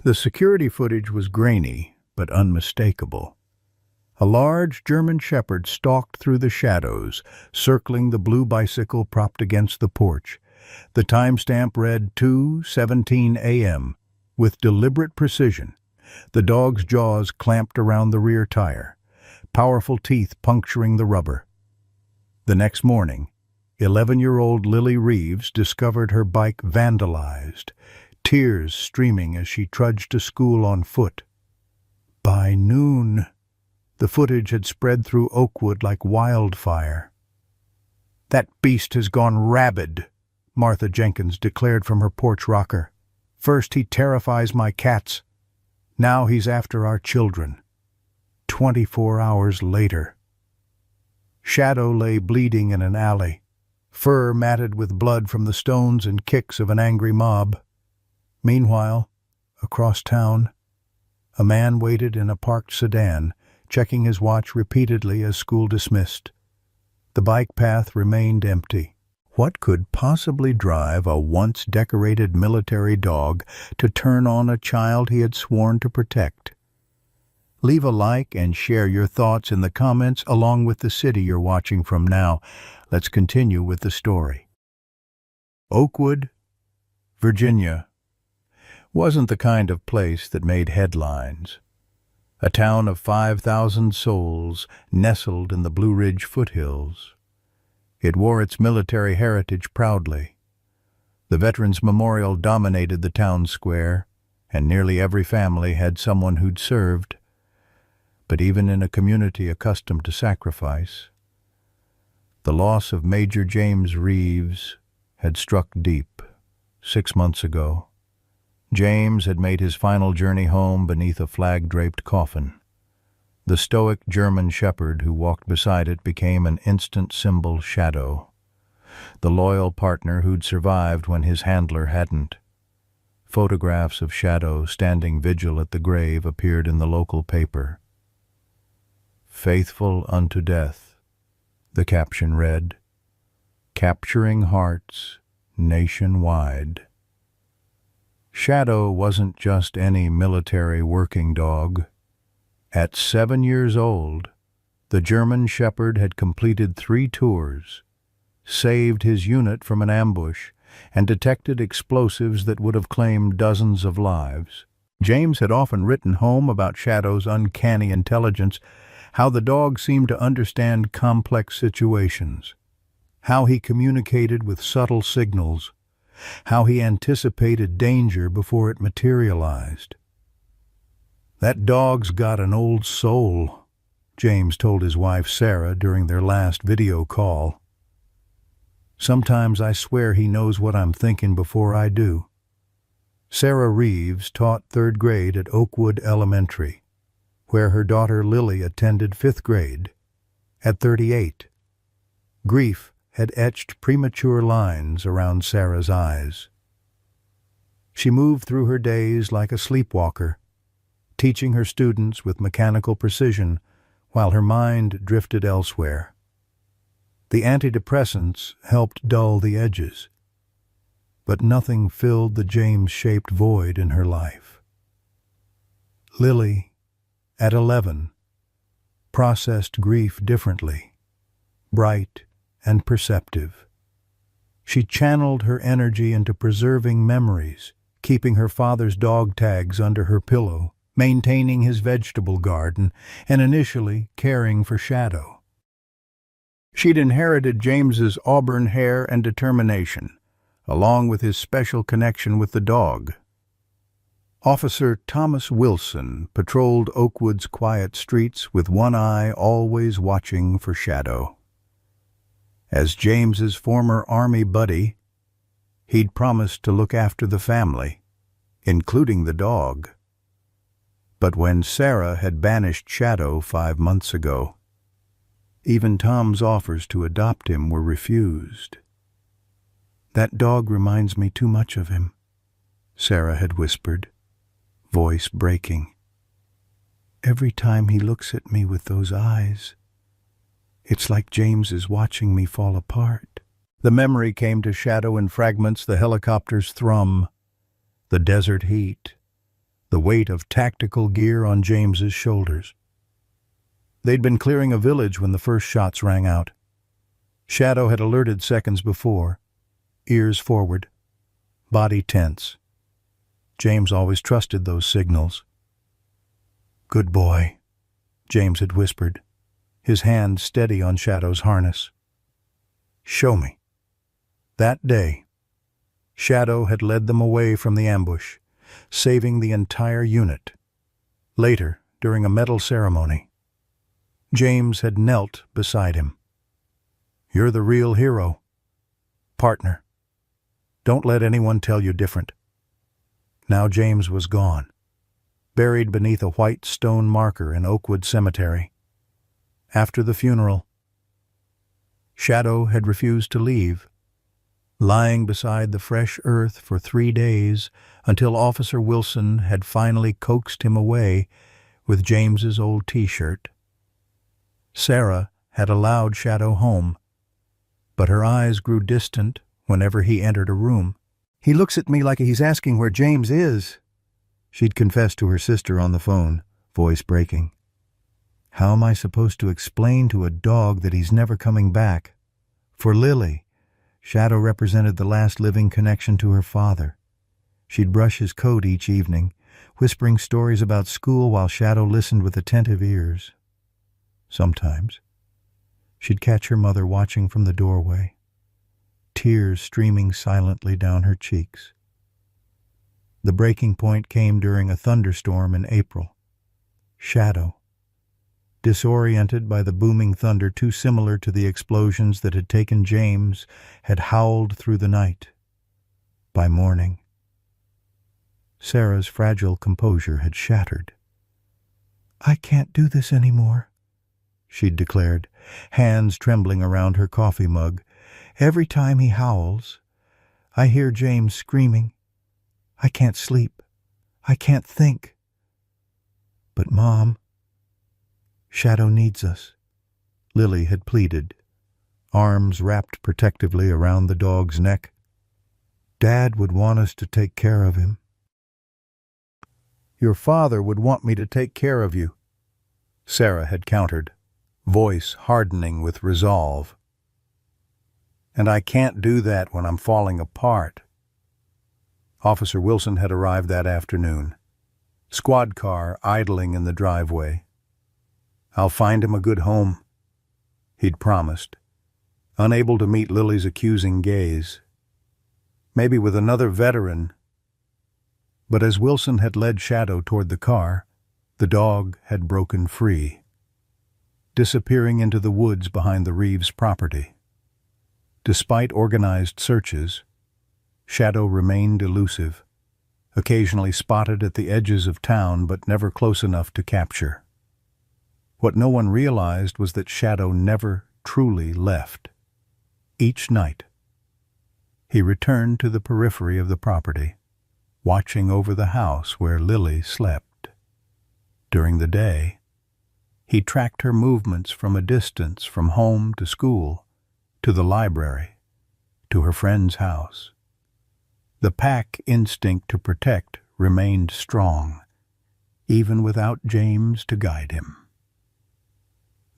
The security footage was grainy, but unmistakable. A large German shepherd stalked through the shadows, circling the blue bicycle propped against the porch. The timestamp read 2:17 a.m. with deliberate precision. The dog's jaws clamped around the rear tire, powerful teeth puncturing the rubber. The next morning, 11-year-old Lily Reeves discovered her bike vandalized, tears streaming as she trudged to school on foot. By noon, the footage had spread through Oakwood like wildfire. "That beast has gone rabid," Martha Jenkins declared from her porch rocker. "First he terrifies my cats. Now he's after our children." 24 hours later. Shadow lay bleeding in an alley, fur matted with blood from the stones and kicks of an angry mob. Meanwhile, across town, a man waited in a parked sedan, checking his watch repeatedly as school dismissed. The bike path remained empty. What could possibly drive a once-decorated military dog to turn on a child he had sworn to protect? Leave a like and share your thoughts in the comments along with the city you're watching from now. Let's continue with the story. Oakwood, Virginia, wasn't the kind of place that made headlines. A town of 5,000 souls nestled in the Blue Ridge foothills. It wore its military heritage proudly. The Veterans Memorial dominated the town square, and nearly every family had someone who'd served. But even in a community accustomed to sacrifice, the loss of Major James Reeves had struck deep 6 months ago. James had made his final journey home beneath a flag-draped coffin. The stoic German shepherd who walked beside it became an instant symbol Shadow, the loyal partner who'd survived when his handler hadn't. Photographs of Shadow standing vigil at the grave appeared in the local paper. "Faithful unto death," the caption read, "capturing hearts nationwide." Shadow wasn't just any military working dog. At 7 years old, the German shepherd had completed 3 tours, saved his unit from an ambush, and detected explosives that would have claimed dozens of lives. James had often written home about Shadow's uncanny intelligence, how the dog seemed to understand complex situations, how he communicated with subtle signals, how he anticipated danger before it materialized. "That dog's got an old soul," James told his wife Sarah during their last video call. "Sometimes I swear he knows what I'm thinking before I do." Sarah Reeves taught 3rd grade at Oakwood Elementary, where her daughter Lily attended 5th grade. At 38, grief had etched premature lines around Sarah's eyes. She moved through her days like a sleepwalker, teaching her students with mechanical precision while her mind drifted elsewhere. The antidepressants helped dull the edges, but nothing filled the James-shaped void in her life. Lily, at 11, processed grief differently, bright and perceptive. She channeled her energy into preserving memories, keeping her father's dog tags under her pillow, maintaining his vegetable garden, and initially caring for Shadow. She'd inherited James's auburn hair and determination, along with his special connection with the dog. Officer Thomas Wilson patrolled Oakwood's quiet streets with one eye always watching for Shadow. As James's former Army buddy, he'd promised to look after the family, including the dog. But when Sarah had banished Shadow 5 months ago, even Tom's offers to adopt him were refused. "That dog reminds me too much of him," Sarah had whispered, voice breaking. "Every time he looks at me with those eyes, it's like James is watching me fall apart." The memory came to Shadow in fragments: the helicopter's thrum, the desert heat, the weight of tactical gear on James's shoulders. They'd been clearing a village when the first shots rang out. Shadow had alerted seconds before, ears forward, body tense. James always trusted those signals. "Good boy," James had whispered, his hand steady on Shadow's harness. "Show me." That day, Shadow had led them away from the ambush, saving the entire unit. Later, during a medal ceremony, James had knelt beside him. "You're the real hero. Partner. Don't let anyone tell you different." Now James was gone, buried beneath a white stone marker in Oakwood Cemetery. After the funeral, Shadow had refused to leave, lying beside the fresh earth for 3 days until Officer Wilson had finally coaxed him away with James's old T-shirt. Sarah had allowed Shadow home, but her eyes grew distant whenever he entered a room. "He looks at me like he's asking where James is," she'd confessed to her sister on the phone, voice breaking. "How am I supposed to explain to a dog that he's never coming back?" For Lily, Shadow represented the last living connection to her father. She'd brush his coat each evening, whispering stories about school while Shadow listened with attentive ears. Sometimes, she'd catch her mother watching from the doorway, tears streaming silently down her cheeks. The breaking point came during a thunderstorm in April. Shadow, disoriented by the booming thunder too similar to the explosions that had taken James, had howled through the night. By morning, Sarah's fragile composure had shattered. "I can't do this anymore," she'd declared, hands trembling around her coffee mug. "Every time he howls, I hear James screaming. I can't sleep. I can't think." "But Mom, Shadow needs us," Lily had pleaded, arms wrapped protectively around the dog's neck. "Dad would want us to take care of him." "Your father would want me to take care of you," Sarah had countered, voice hardening with resolve. "And I can't do that when I'm falling apart." Officer Wilson had arrived that afternoon, squad car idling in the driveway. "I'll find him a good home," he'd promised, unable to meet Lily's accusing gaze. "Maybe with another veteran." But as Wilson had led Shadow toward the car, the dog had broken free, disappearing into the woods behind the Reeves property. Despite organized searches, Shadow remained elusive, occasionally spotted at the edges of town but never close enough to capture. What no one realized was that Shadow never truly left. Each night, he returned to the periphery of the property, watching over the house where Lily slept. During the day, he tracked her movements from a distance, from home to school, to the library, to her friend's house. The pack instinct to protect remained strong, even without James to guide him.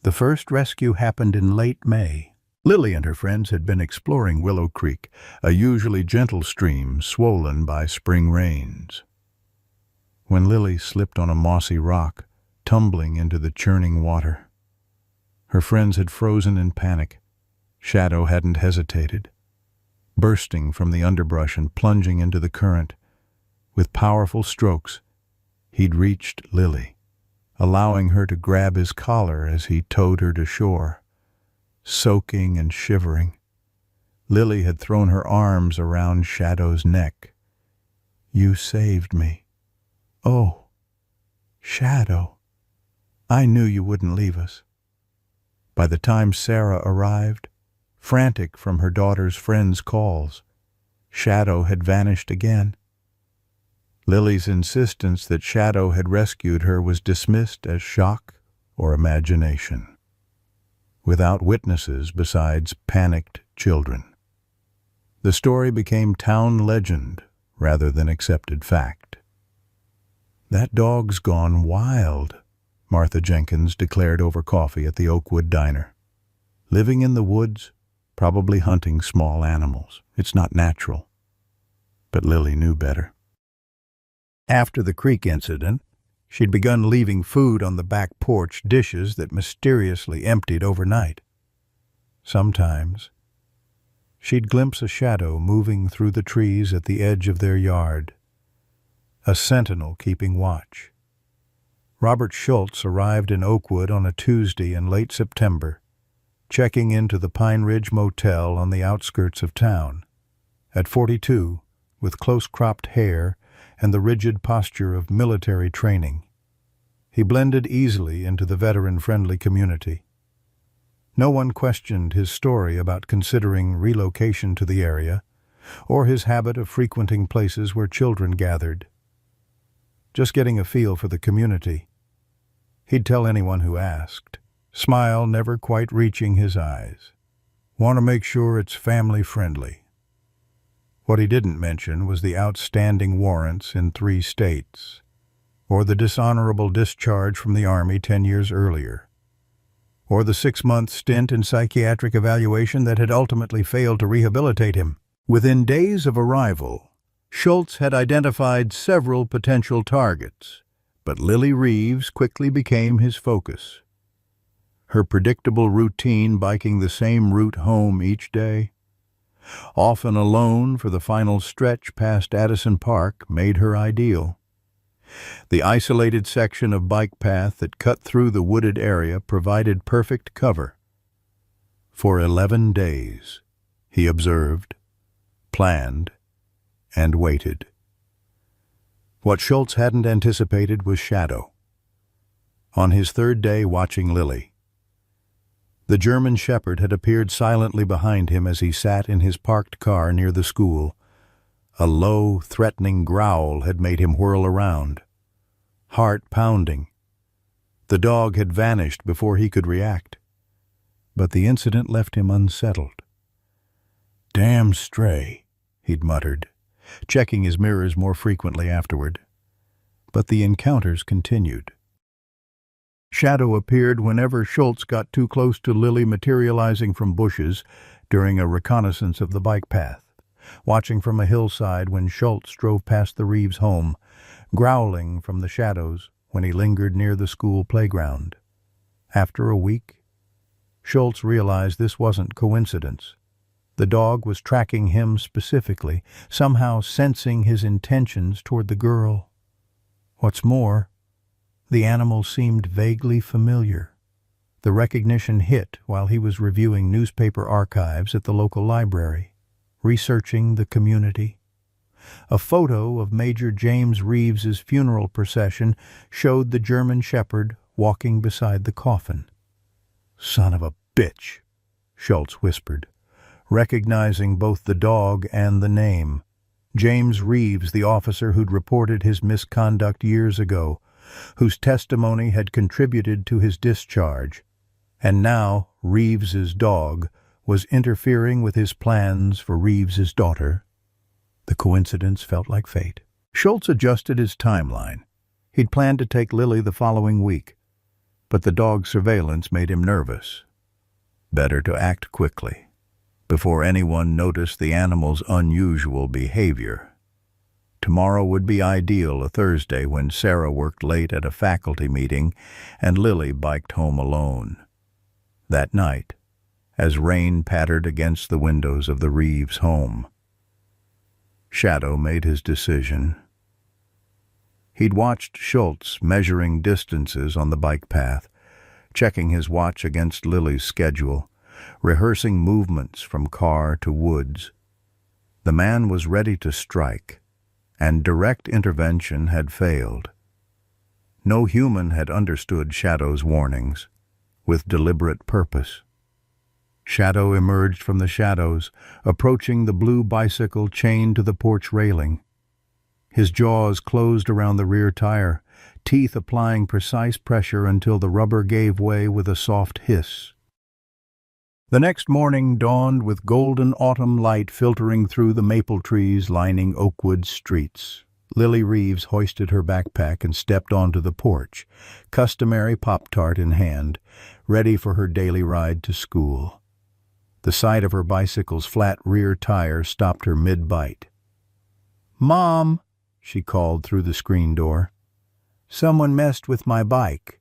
The first rescue happened in late May. Lily and her friends had been exploring Willow Creek, a usually gentle stream swollen by spring rains. When Lily slipped on a mossy rock, tumbling into the churning water, her friends had frozen in panic. Shadow hadn't hesitated, bursting from the underbrush and plunging into the current. With powerful strokes, he'd reached Lily, allowing her to grab his collar as he towed her to shore. Soaking and shivering, Lily had thrown her arms around Shadow's neck. "You saved me. Oh, Shadow, I knew you wouldn't leave us." By the time Sarah arrived, frantic from her daughter's friends' calls, Shadow had vanished again. Lily's insistence that Shadow had rescued her was dismissed as shock or imagination, without witnesses besides panicked children. The story became town legend rather than accepted fact. "That dog's gone wild," Martha Jenkins declared over coffee at the Oakwood diner. "Living in the woods, probably hunting small animals. It's not natural." But Lily knew better. After the creek incident, she'd begun leaving food on the back porch, dishes that mysteriously emptied overnight. Sometimes she'd glimpse a shadow moving through the trees at the edge of their yard, a sentinel keeping watch. Robert Schultz arrived in Oakwood on a Tuesday in late September, checking into the Pine Ridge Motel on the outskirts of town. At 42, with close-cropped hair and the rigid posture of military training, he blended easily into the veteran-friendly community. No one questioned his story about considering relocation to the area, or his habit of frequenting places where children gathered. Just getting a feel for the community, he'd tell anyone who asked, smile never quite reaching his eyes. "Want to make sure it's family-friendly." What he didn't mention was the outstanding warrants in 3 states, or the dishonorable discharge from the Army 10 years earlier, or the 6-month stint in psychiatric evaluation that had ultimately failed to rehabilitate him. Within days of arrival, Schultz had identified several potential targets, but Lily Reeves quickly became his focus. Her predictable routine, biking the same route home each day, often alone for the final stretch past Addison Park, made her ideal. The isolated section of bike path that cut through the wooded area provided perfect cover. For 11 days, he observed, planned, and waited. What Schultz hadn't anticipated was shadow. On his 3rd day watching Lily, the German Shepherd had appeared silently behind him as he sat in his parked car near the school. A low, threatening growl had made him whirl around, heart pounding. The dog had vanished before he could react, but the incident left him unsettled. "Damn stray," he'd muttered, checking his mirrors more frequently afterward. But the encounters continued. Shadow appeared whenever Schultz got too close to Lily, materializing from bushes during a reconnaissance of the bike path, watching from a hillside when Schultz drove past the Reeves home, growling from the shadows when he lingered near the school playground. After a week, Schultz realized this wasn't coincidence. The dog was tracking him specifically, somehow sensing his intentions toward the girl. What's more, the animal seemed vaguely familiar. The recognition hit while he was reviewing newspaper archives at the local library, researching the community. A photo of Major James Reeves's funeral procession showed the German Shepherd walking beside the coffin. "Son of a bitch," Schultz whispered, recognizing both the dog and the name. James Reeves, the officer who'd reported his misconduct years ago, whose testimony had contributed to his discharge, and now Reeves's dog was interfering with his plans for Reeves's daughter. The coincidence felt like fate. Schultz adjusted his timeline. He'd planned to take Lily the following week, but the dog's surveillance made him nervous. Better to act quickly, before anyone noticed the animal's unusual behavior. Tomorrow would be ideal, a Thursday when Sarah worked late at a faculty meeting and Lily biked home alone. That night, as rain pattered against the windows of the Reeves home, Shadow made his decision. He'd watched Schultz measuring distances on the bike path, checking his watch against Lily's schedule, rehearsing movements from car to woods. The man was ready to strike, and direct intervention had failed. No human had understood Shadow's warnings, with deliberate purpose. Shadow emerged from the shadows, approaching the blue bicycle chained to the porch railing. His jaws closed around the rear tire, teeth applying precise pressure until the rubber gave way with a soft hiss. The next morning dawned with golden autumn light filtering through the maple trees lining Oakwood's streets. Lily Reeves hoisted her backpack and stepped onto the porch, customary Pop-Tart in hand, ready for her daily ride to school. The sight of her bicycle's flat rear tire stopped her mid-bite. "Mom," she called through the screen door. "Someone messed with my bike."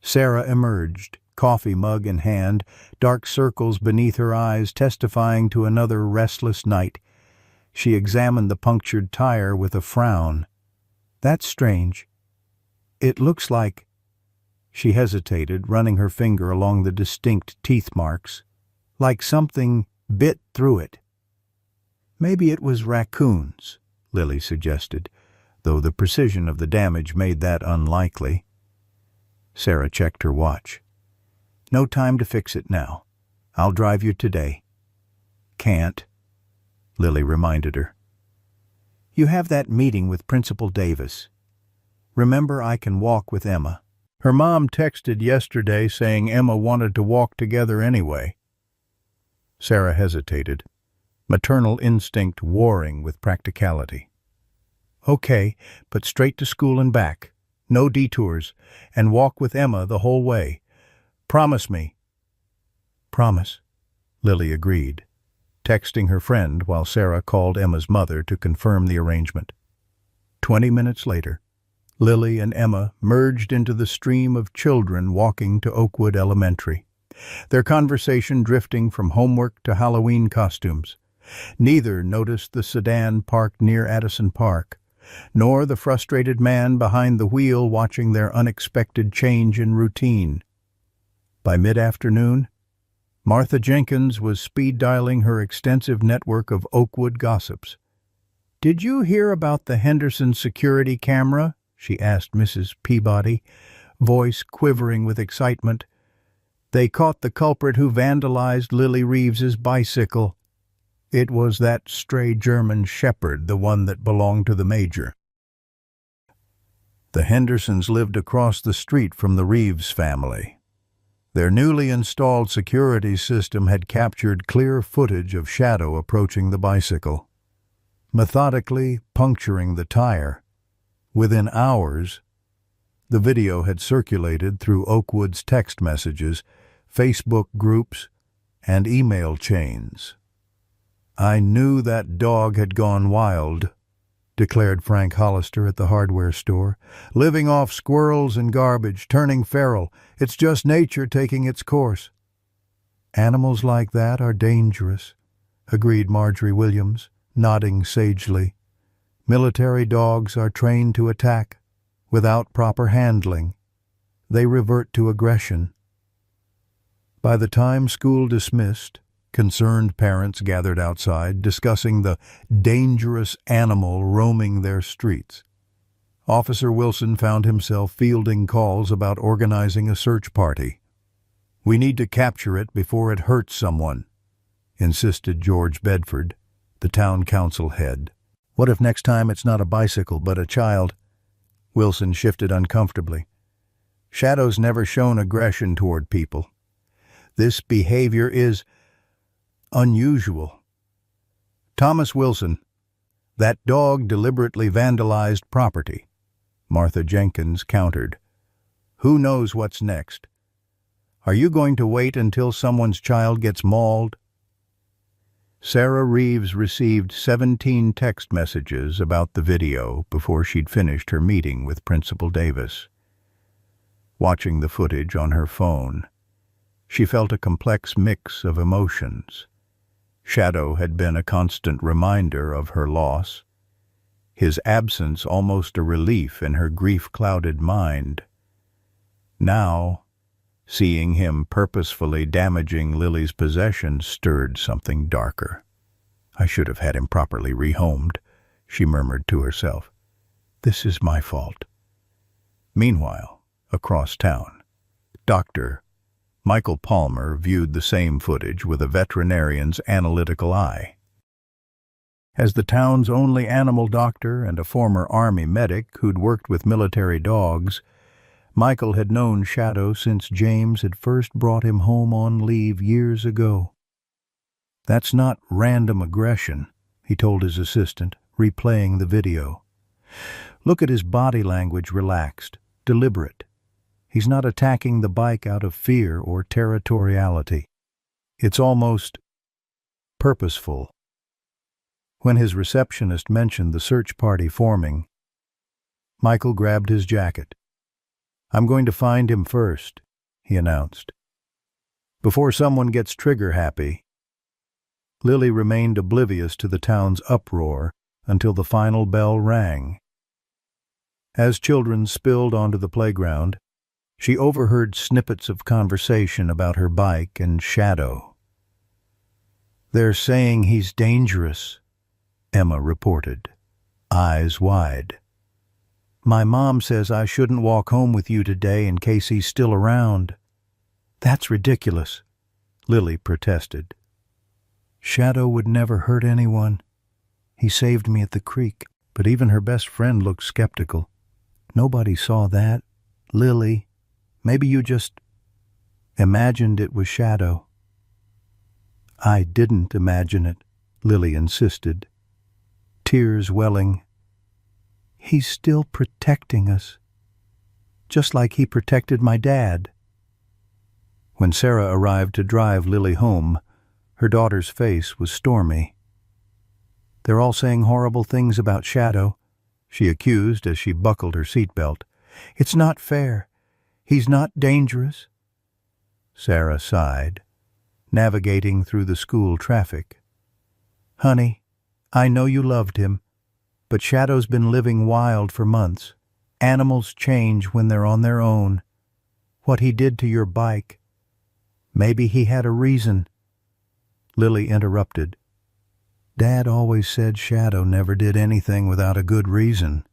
Sarah emerged, coffee mug in hand, dark circles beneath her eyes testifying to another restless night. She examined the punctured tire with a frown. "That's strange. It looks like—" She hesitated, running her finger along the distinct teeth marks. "Like something bit through it." "Maybe it was raccoons," Lily suggested, though the precision of the damage made that unlikely. Sarah checked her watch. "No time to fix it now. I'll drive you today." "Can't," Lily reminded her. "You have that meeting with Principal Davis. Remember, I can walk with Emma." Her mom texted yesterday saying Emma wanted to walk together anyway. Sarah hesitated, maternal instinct warring with practicality. "Okay, but straight to school and back. No detours, and walk with Emma the whole way. Promise me." "Promise," Lily agreed, texting her friend while Sarah called Emma's mother to confirm the arrangement. 20 minutes later, Lily and Emma merged into the stream of children walking to Oakwood Elementary, their conversation drifting from homework to Halloween costumes. Neither noticed the sedan parked near Addison Park, nor the frustrated man behind the wheel watching their unexpected change in routine. By mid-afternoon, Martha Jenkins was speed-dialing her extensive network of Oakwood gossips. "Did you hear about the Henderson security camera?" she asked Mrs. Peabody, voice quivering with excitement. "They caught the culprit who vandalized Lily Reeves's bicycle. It was that stray German shepherd, the one that belonged to the major." The Hendersons lived across the street from the Reeves family. Their newly installed security system had captured clear footage of Shadow approaching the bicycle, methodically puncturing the tire. Within hours, the video had circulated through Oakwood's text messages, Facebook groups, and email chains. "I knew that dog had gone wild," declared Frank Hollister at the hardware store. "Living off squirrels and garbage, turning feral. It's just nature taking its course." "Animals like that are dangerous," agreed Marjorie Williams, nodding sagely. "Military dogs are trained to attack. Without proper handling, they revert to aggression." By the time school dismissed, concerned parents gathered outside, discussing the dangerous animal roaming their streets. Officer Wilson found himself fielding calls about organizing a search party. "We need to capture it before it hurts someone," insisted George Bedford, the town council head. "What if next time it's not a bicycle but a child?" Wilson shifted uncomfortably. "Shadow's never shown aggression toward people. This behavior is unusual." "Thomas Wilson, that dog deliberately vandalized property," Martha Jenkins countered. "Who knows what's next? Are you going to wait until someone's child gets mauled?" Sarah Reeves received 17 text messages about the video before she'd finished her meeting with Principal Davis. Watching the footage on her phone, she felt a complex mix of emotions. Shadow had been a constant reminder of her loss, his absence almost a relief in her grief-clouded mind. Now, seeing him purposefully damaging Lily's possessions stirred something darker. "I should have had him properly rehomed," she murmured to herself. "This is my fault." Meanwhile, across town, Dr. Michael Palmer viewed the same footage with a veterinarian's analytical eye. As the town's only animal doctor and a former Army medic who'd worked with military dogs, Michael had known Shadow since James had first brought him home on leave years ago. "That's not random aggression," he told his assistant, replaying the video. Look at his body language, relaxed, deliberate. He's not attacking the bike out of fear or territoriality. It's almost purposeful. When his receptionist mentioned the search party forming, Michael grabbed his jacket. "I'm going to find him first," he announced. Before someone gets trigger-happy, Lily remained oblivious to the town's uproar until the final bell rang. As children spilled onto the playground, she overheard snippets of conversation about her bike and Shadow. "They're saying he's dangerous," Emma reported, eyes wide. "My mom says I shouldn't walk home with you today in case he's still around." "That's ridiculous," Lily protested. "Shadow would never hurt anyone. He saved me at the creek." But even her best friend looked skeptical. "Nobody saw that. Lily, maybe you just imagined it was Shadow." "I didn't imagine it," Lily insisted, tears welling. "He's still protecting us, just like he protected my dad." When Sarah arrived to drive Lily home, her daughter's face was stormy. "They're all saying horrible things about Shadow," she accused as she buckled her seatbelt. "It's not fair. He's not dangerous." Sarah sighed, navigating through the school traffic. "Honey, I know you loved him, but Shadow's been living wild for months. Animals change when they're on their own. What he did to your bike, maybe he had a reason." Lily interrupted. "Dad always said Shadow never did anything without a good reason."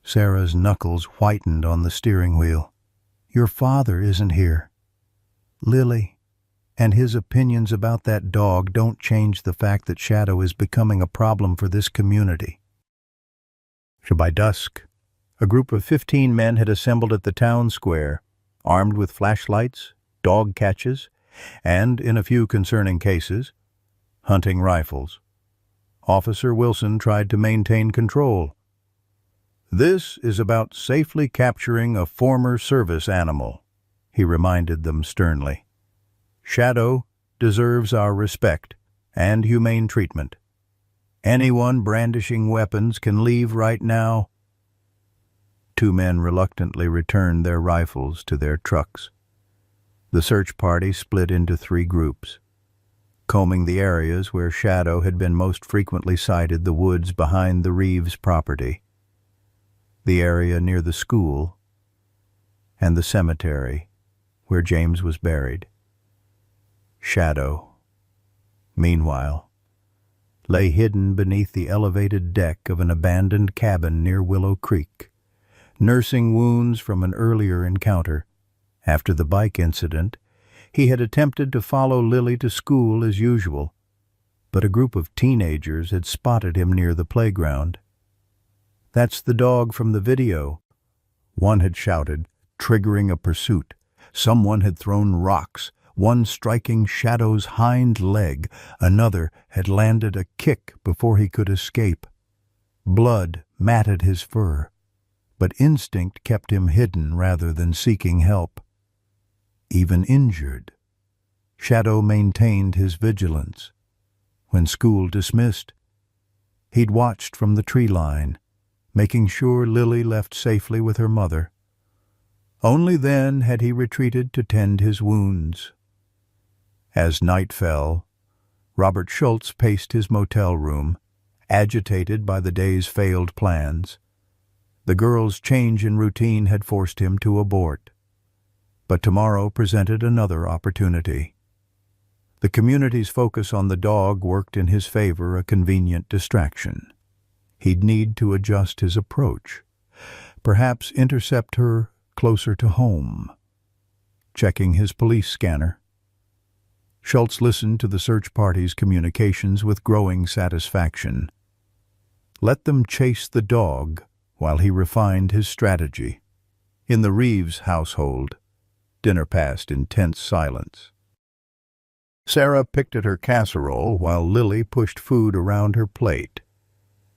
Sarah's knuckles whitened on the steering wheel. "Your father isn't here, Lily, and his opinions about that dog don't change the fact that Shadow is becoming a problem for this community." By dusk, a group of 15 men had assembled at the town square, armed with flashlights, dog catches, and, in a few concerning cases, hunting rifles. Officer Wilson tried to maintain control. "This is about safely capturing a former service animal," he reminded them sternly. "Shadow deserves our respect and humane treatment. Anyone brandishing weapons can leave right now." 2 men reluctantly returned their rifles to their trucks. The search party split into 3 groups. Combing the areas where Shadow had been most frequently sighted, the woods behind the Reeves property, the area near the school, and the cemetery where James was buried. Shadow, meanwhile, lay hidden beneath the elevated deck of an abandoned cabin near Willow Creek, nursing wounds from an earlier encounter. After the bike incident, he had attempted to follow Lily to school as usual, but a group of teenagers had spotted him near the playground. "That's the dog from the video," one had shouted, triggering a pursuit. Someone had thrown rocks, one striking Shadow's hind leg, another had landed a kick before he could escape. Blood matted his fur, but instinct kept him hidden rather than seeking help. Even injured, Shadow maintained his vigilance. When school dismissed, he'd watched from the tree line, making sure Lily left safely with her mother. Only then had he retreated to tend his wounds. As night fell, Robert Schultz paced his motel room, agitated by the day's failed plans. The girl's change in routine had forced him to abort. But tomorrow presented another opportunity. The community's focus on the dog worked in his favor, a convenient distraction. He'd need to adjust his approach, perhaps intercept her closer to home. Checking his police scanner, Schultz listened to the search party's communications with growing satisfaction. Let them chase the dog while he refined his strategy. In the Reeves household, dinner passed in tense silence. Sarah picked at her casserole while Lily pushed food around her plate.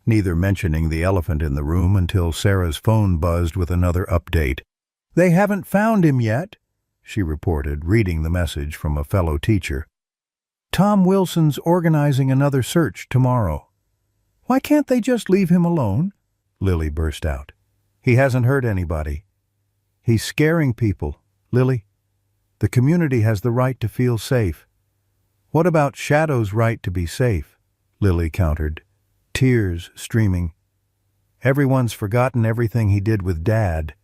neither mentioning the elephant in the room until Sarah's phone buzzed with another update. "They haven't found him yet," she reported, reading the message from a fellow teacher. "Tom Wilson's organizing another search tomorrow." "Why can't they just leave him alone?" Lily burst out. "He hasn't hurt anybody. He's scaring people, Lily. The community has the right to feel safe." "What about Shadow's right to be safe?" Lily countered, tears streaming. "Everyone's forgotten everything he did with Dad.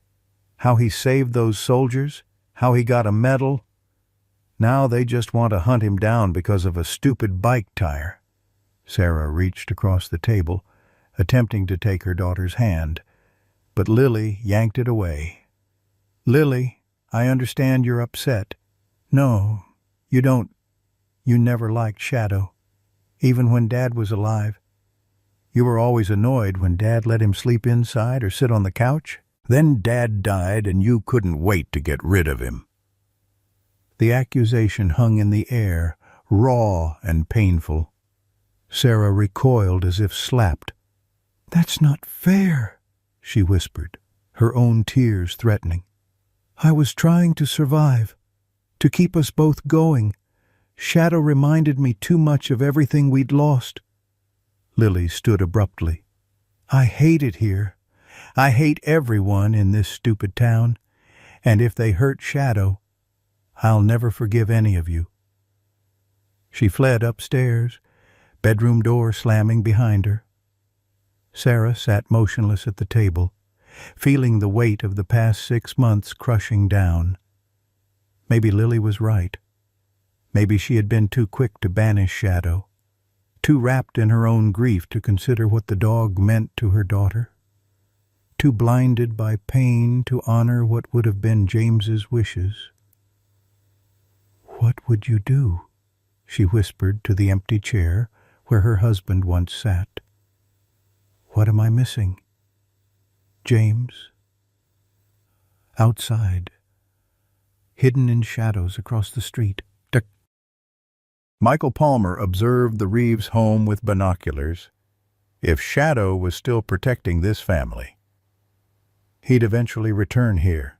How he saved those soldiers, how he got a medal. Now they just want to hunt him down because of a stupid bike tire." Sarah reached across the table, attempting to take her daughter's hand, but Lily yanked it away. "Lily, I understand you're upset. No, you don't. You never liked Shadow, even when Dad was alive. You were always annoyed when Dad let him sleep inside or sit on the couch. Then Dad died and you couldn't wait to get rid of him." The accusation hung in the air, raw and painful. Sarah recoiled as if slapped. "That's not fair," she whispered, her own tears threatening. "I was trying to survive, to keep us both going. Shadow reminded me too much of everything we'd lost." Lily stood abruptly. "I hate it here. I hate everyone in this stupid town, and if they hurt Shadow, I'll never forgive any of you." She fled upstairs, bedroom door slamming behind her. Sarah sat motionless at the table, feeling the weight of the past 6 months crushing down. Maybe Lily was right. Maybe she had been too quick to banish Shadow, too wrapped in her own grief to consider what the dog meant to her daughter, too blinded by pain to honor what would have been James's wishes. "What would you do?" she whispered to the empty chair where her husband once sat. "What am I missing? James?" Outside, hidden in shadows across the street. Michael Palmer observed the Reeves home with binoculars. If Shadow was still protecting this family, he'd eventually return here.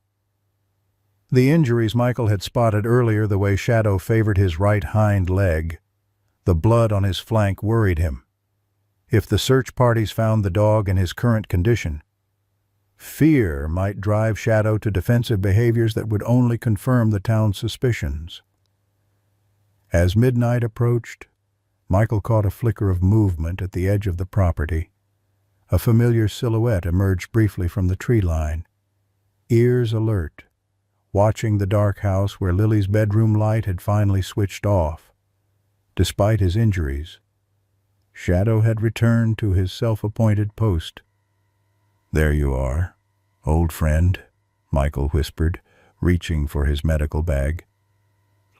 The injuries Michael had spotted earlier, the way Shadow favored his right hind leg, the blood on his flank, worried him. If the search parties found the dog in his current condition, fear might drive Shadow to defensive behaviors that would only confirm the town's suspicions. As midnight approached, Michael caught a flicker of movement at the edge of the property. A familiar silhouette emerged briefly from the tree line, ears alert, watching the dark house where Lily's bedroom light had finally switched off. Despite his injuries, Shadow had returned to his self-appointed post. "There you are, old friend," Michael whispered, reaching for his medical bag.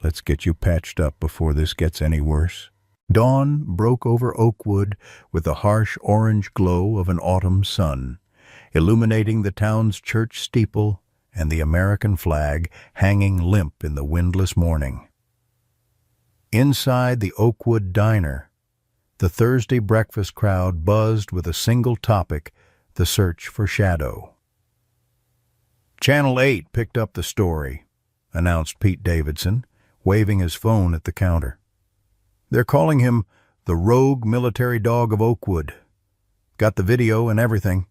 "Let's get you patched up before this gets any worse." Dawn broke over Oakwood with the harsh orange glow of an autumn sun, illuminating the town's church steeple and the American flag hanging limp in the windless morning. Inside the Oakwood Diner, the Thursday breakfast crowd buzzed with a single topic: the search for Shadow. "Channel 8 picked up the story," announced Pete Davidson, waving his phone at the counter. "They're calling him the rogue military dog of Oakwood. Got the video and everything."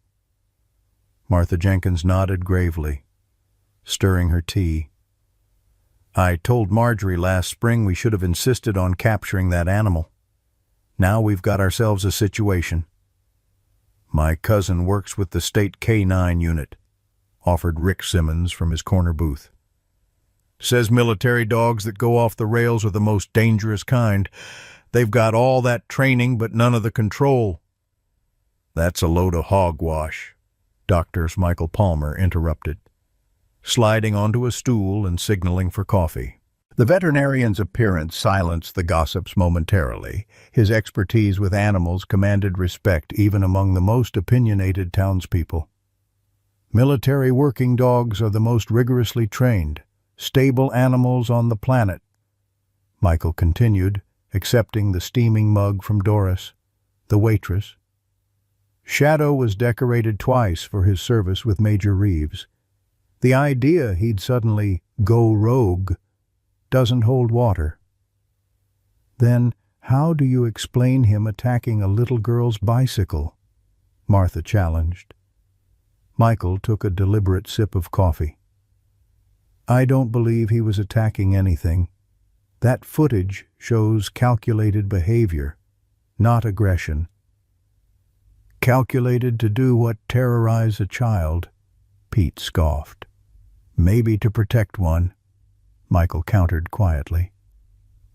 Martha Jenkins nodded gravely, stirring her tea. "I told Marjorie last spring we should have insisted on capturing that animal. Now we've got ourselves a situation." "My cousin works with the state K-9 unit," offered Rick Simmons from his corner booth. "Says military dogs that go off the rails are the most dangerous kind. They've got all that training but none of the control." "That's a load of hogwash," Dr. Michael Palmer interrupted, sliding onto a stool and signaling for coffee. The veterinarian's appearance silenced the gossips momentarily. His expertise with animals commanded respect even among the most opinionated townspeople. "Military working dogs are the most rigorously trained, stable animals on the planet," Michael continued, accepting the steaming mug from Doris, the waitress. Shadow was decorated twice for his service with Major Reeves. The idea he'd suddenly go rogue doesn't hold water. Then how do you explain him attacking a little girl's bicycle? Martha challenged. Michael took a deliberate sip of coffee. I don't believe he was attacking anything. That footage shows calculated behavior, not aggression. Calculated to do what? Terrorize a child? Pete scoffed. Maybe to protect one, Michael countered quietly.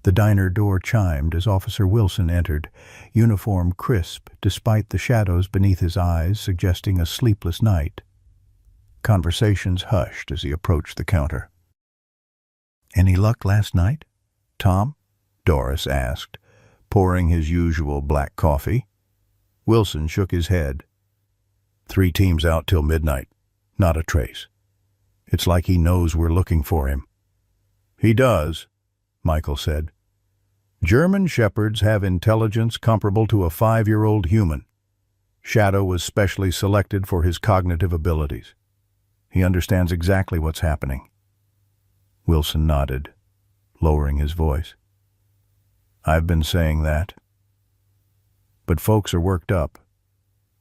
The diner door chimed as Officer Wilson entered, uniform crisp despite the shadows beneath his eyes suggesting a sleepless night. Conversations hushed as he approached the counter. Any luck last night, Tom? Doris asked, pouring his usual black coffee. Wilson shook his head. 3 teams out till midnight. Not a trace. It's like he knows we're looking for him. He does, Michael said. German Shepherds have intelligence comparable to a 5-year-old human. Shadow was specially selected for his cognitive abilities. He understands exactly what's happening. Wilson nodded, lowering his voice. I've been saying that. But folks are worked up.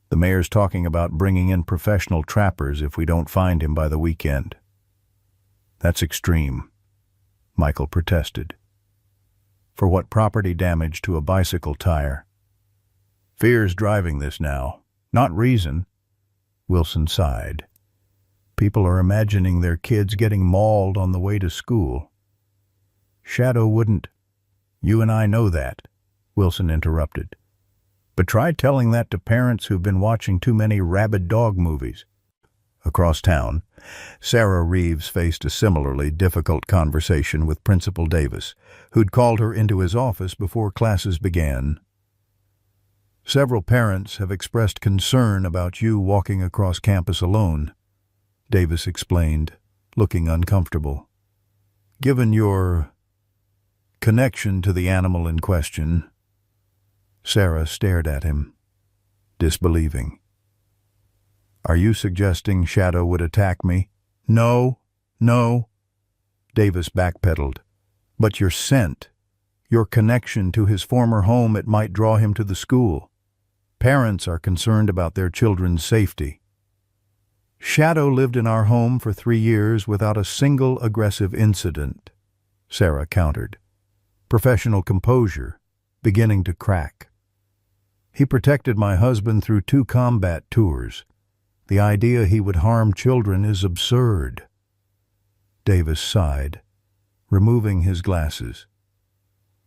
The mayor's talking about bringing in professional trappers if we don't find him by the weekend. That's extreme, Michael protested. For what? Property damage to a bicycle tire. Fear's driving this now, not reason. Wilson sighed. People are imagining their kids getting mauled on the way to school. Shadow wouldn't. You and I know that, Wilson interrupted. But try telling that to parents who've been watching too many rabid dog movies. Across town, Sarah Reeves faced a similarly difficult conversation with Principal Davis, who'd called her into his office before classes began. Several parents have expressed concern about you walking across campus alone, Davis explained, looking uncomfortable. Given your connection to the animal in question, Sarah stared at him, disbelieving. Are you suggesting Shadow would attack me? No. Davis backpedaled. But your scent, your connection to his former home, it might draw him to the school. Parents are concerned about their children's safety. Shadow lived in our home for 3 years without a single aggressive incident, Sarah countered, professional composure beginning to crack. He protected my husband through 2 combat tours. The idea he would harm children is absurd. Davis sighed, removing his glasses.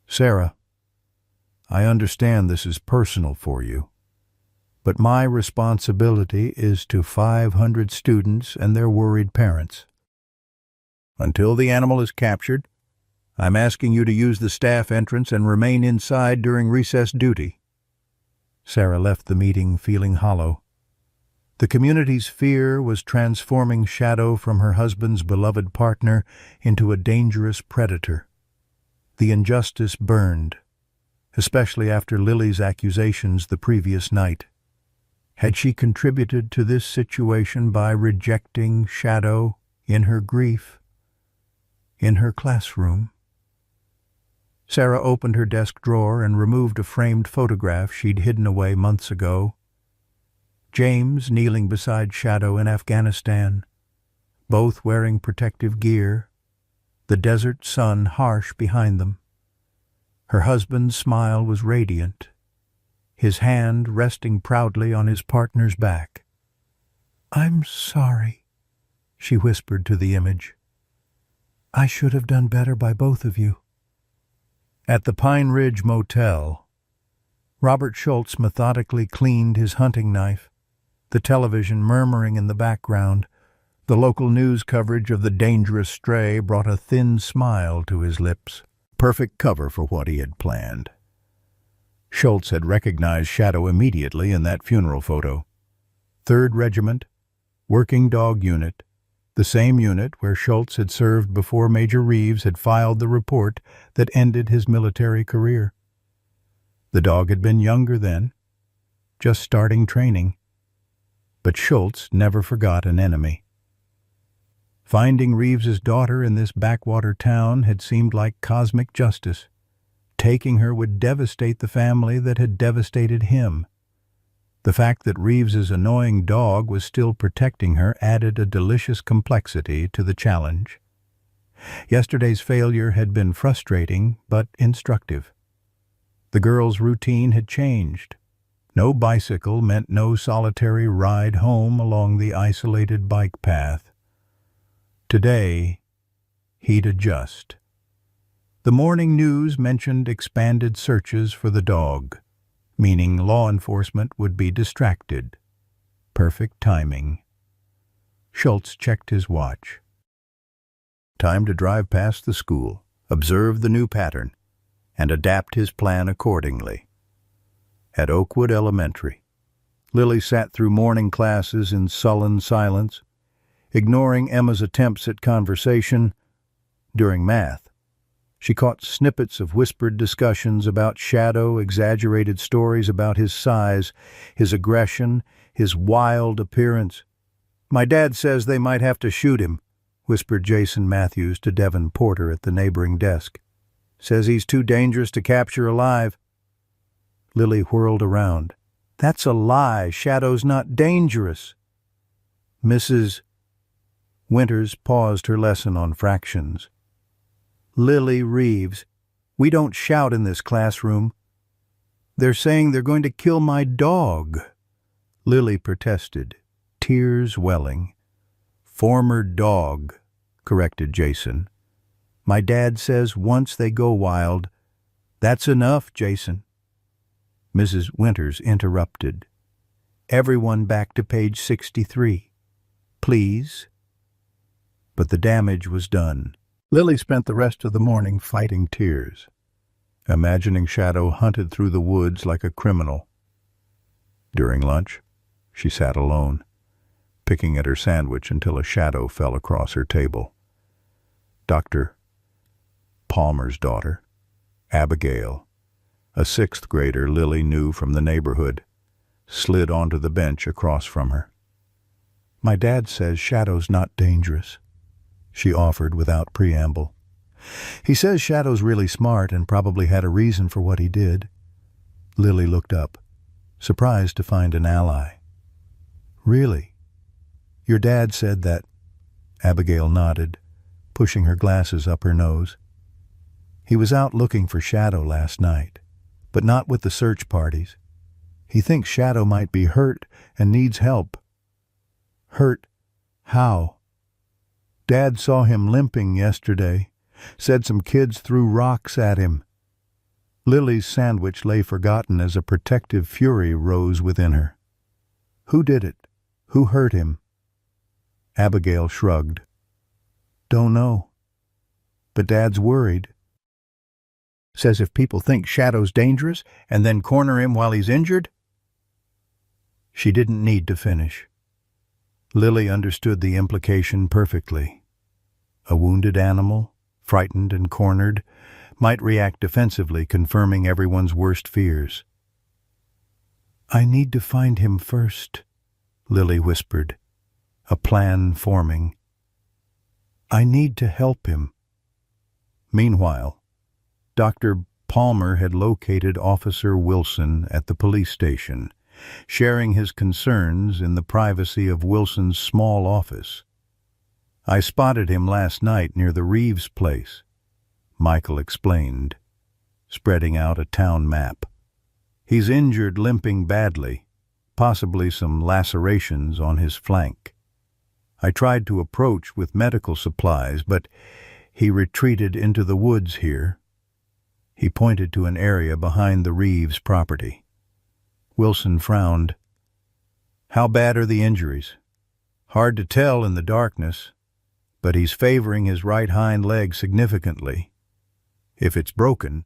Sarah, I understand this is personal for you, but my responsibility is to 500 students and their worried parents. Until the animal is captured, I'm asking you to use the staff entrance and remain inside during recess duty. Sarah left the meeting feeling hollow. The community's fear was transforming Shadow from her husband's beloved partner into a dangerous predator. The injustice burned, especially after Lily's accusations the previous night. Had she contributed to this situation by rejecting Shadow in her grief, in her classroom? Sarah opened her desk drawer and removed a framed photograph she'd hidden away months ago. James kneeling beside Shadow in Afghanistan, both wearing protective gear, the desert sun harsh behind them. Her husband's smile was radiant, his hand resting proudly on his partner's back. I'm sorry, she whispered to the image. I should have done better by both of you. At the Pine Ridge Motel, Robert Schultz methodically cleaned his hunting knife, the television murmuring in the background. The local news coverage of the dangerous stray brought a thin smile to his lips. Perfect cover for what he had planned. Schultz had recognized Shadow immediately in that funeral photo. 3rd Regiment, Working Dog Unit, the same unit where Schultz had served before Major Reeves had filed the report that ended his military career. The dog had been younger then, just starting training, But Schultz never forgot an enemy. Finding Reeves's daughter in this backwater town had seemed like cosmic justice. Taking her would devastate the family that had devastated him. The fact that Reeves's annoying dog was still protecting her added a delicious complexity to the challenge. Yesterday's failure had been frustrating but instructive. The girl's routine had changed. No bicycle meant no solitary ride home along the isolated bike path. Today, he'd adjust. The morning news mentioned expanded searches for the dog, meaning law enforcement would be distracted. Perfect timing. Schultz checked his watch. Time to drive past the school, observe the new pattern, and adapt his plan accordingly. At Oakwood Elementary, Lily sat through morning classes in sullen silence, ignoring Emma's attempts at conversation. During math, she caught snippets of whispered discussions about Shadow, exaggerated stories about his size, his aggression, his wild appearance. "My dad says they might have to shoot him," whispered Jason Matthews to Devin Porter at the neighboring desk. "Says he's too dangerous to capture alive." Lily whirled around. "That's a lie. Shadow's not dangerous." Mrs. Winters paused her lesson on fractions. "Lily Reeves, we don't shout in this classroom. They're saying they're going to kill my dog." Lily protested, tears welling. "Former dog," corrected Jason. "My dad says once they go wild." "That's enough, Jason." Mrs. Winters interrupted. "Everyone back to page 63. Please." But the damage was done. Lily spent the rest of the morning fighting tears, imagining Shadow hunted through the woods like a criminal. During lunch, she sat alone, picking at her sandwich until a shadow fell across her table. Dr. Palmer's daughter, Abigail, a sixth grader Lily knew from the neighborhood, slid onto the bench across from her. "My dad says Shadow's not dangerous," she offered without preamble. "He says Shadow's really smart and probably had a reason for what he did." Lily looked up, surprised to find an ally. "Really? Your dad said that?" Abigail nodded, pushing her glasses up her nose. "He was out looking for Shadow last night, but not with the search parties. He thinks Shadow might be hurt and needs help." "Hurt? How?" "Dad saw him limping yesterday. Said some kids threw rocks at him." Lily's sandwich lay forgotten as a protective fury rose within her. "Who did it? Who hurt him?" Abigail shrugged. "Don't know. But Dad's worried. Says if people think Shadow's dangerous and then corner him while he's injured." She didn't need to finish. Lily understood the implication perfectly. A wounded animal, frightened and cornered, might react defensively, confirming everyone's worst fears. "I need to find him first," Lily whispered, a plan forming. "I need to help him." Meanwhile, Dr. Palmer had located Officer Wilson at the police station, sharing his concerns in the privacy of Wilson's small office. "I spotted him last night near the Reeves place," Michael explained, spreading out a town map. "He's injured, limping badly, possibly some lacerations on his flank. I tried to approach with medical supplies, but he retreated into the woods here." He pointed to an area behind the Reeves property. Wilson frowned. "How bad are the injuries?" "Hard to tell in the darkness, but he's favoring his right hind leg significantly. If it's broken,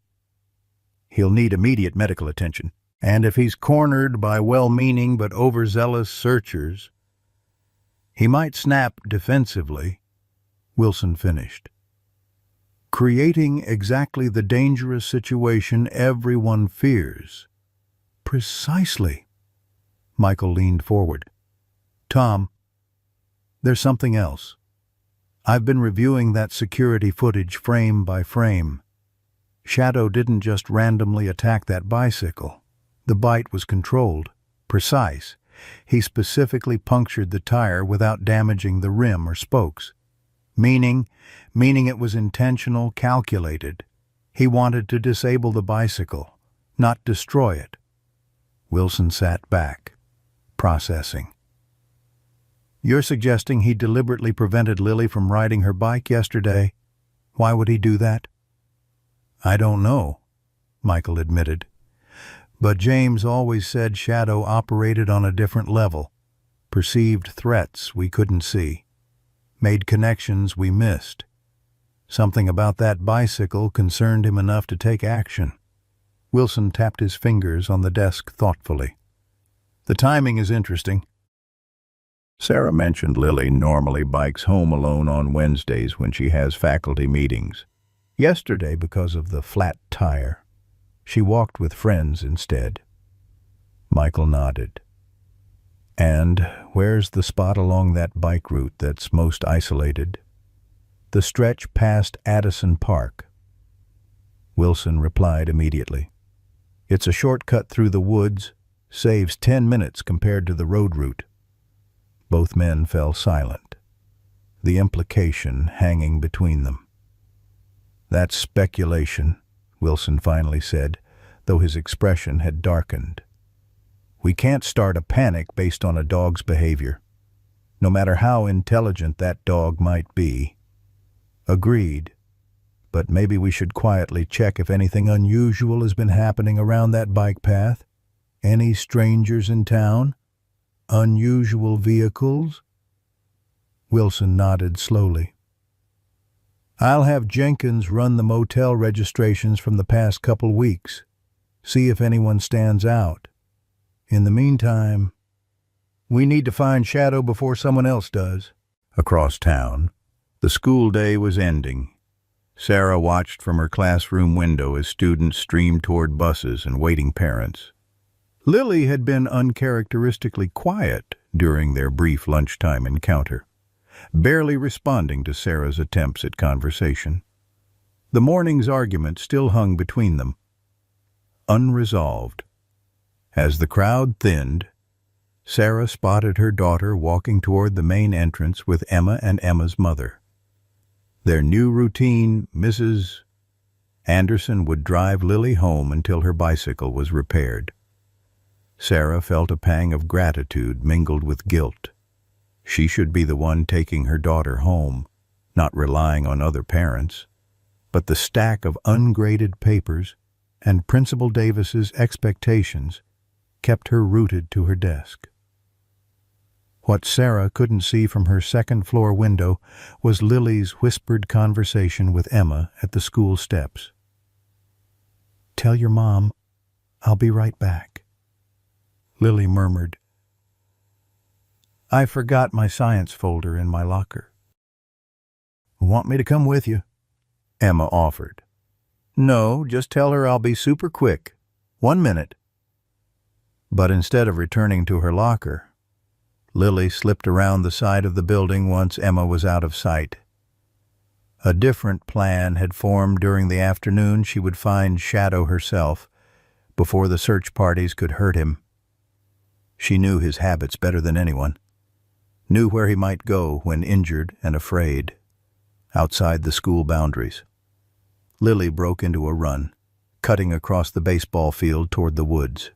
he'll need immediate medical attention. And if he's cornered by well-meaning but overzealous searchers, he might snap defensively," Wilson finished, "creating exactly the dangerous situation everyone fears." "Precisely." Michael leaned forward. Tom, there's something else. I've been reviewing that security footage frame by frame. Shadow didn't just randomly attack that bicycle. The bite was controlled, precise. He specifically punctured the tire without damaging the rim or spokes. Meaning it was intentional, calculated. He wanted to disable the bicycle, not destroy it. Wilson sat back, processing. You're suggesting he deliberately prevented Lily from riding her bike yesterday? Why would he do that? I don't know, Michael admitted. But James always said Shadow operated on a different level, perceived threats we couldn't see, made connections we missed. Something about that bicycle concerned him enough to take action. Wilson tapped his fingers on the desk thoughtfully. The timing is interesting. Sarah mentioned Lily normally bikes home alone on Wednesdays when she has faculty meetings. Yesterday, because of the flat tire, she walked with friends instead. Michael nodded. And where's the spot along that bike route that's most isolated? The stretch past Addison Park. Wilson replied immediately. It's a shortcut through the woods, saves 10 minutes compared to the road route. Both men fell silent, the implication hanging between them. That's speculation, Wilson finally said, though his expression had darkened. We can't start a panic based on a dog's behavior, no matter how intelligent that dog might be. Agreed, but maybe we should quietly check if anything unusual has been happening around that bike path. Any strangers in town? Unusual vehicles? Wilson nodded slowly. I'll have Jenkins run the motel registrations from the past couple weeks. See if anyone stands out. In the meantime, we need to find Shadow before someone else does. Across town, the school day was ending. Sarah watched from her classroom window as students streamed toward buses and waiting parents. Lily had been uncharacteristically quiet during their brief lunchtime encounter, barely responding to Sarah's attempts at conversation. The morning's argument still hung between them, unresolved. As the crowd thinned, Sarah spotted her daughter walking toward the main entrance with Emma and Emma's mother. Their new routine, Mrs. Anderson would drive Lily home until her bicycle was repaired. Sarah felt a pang of gratitude mingled with guilt. She should be the one taking her daughter home, not relying on other parents. But the stack of ungraded papers and Principal Davis's expectations kept her rooted to her desk. What Sarah couldn't see from her second-floor window was Lily's whispered conversation with Emma at the school steps. "Tell your mom I'll be right back," Lily murmured. "I forgot my science folder in my locker." "Want me to come with you?" Emma offered. "No, just tell her I'll be super quick. 1 minute." But instead of returning to her locker, Lily slipped around the side of the building once Emma was out of sight. A different plan had formed during the afternoon. She would find Shadow herself before the search parties could hurt him. She knew his habits better than anyone, knew where he might go when injured and afraid, outside the school boundaries. Lily broke into a run, cutting across the baseball field toward the woods.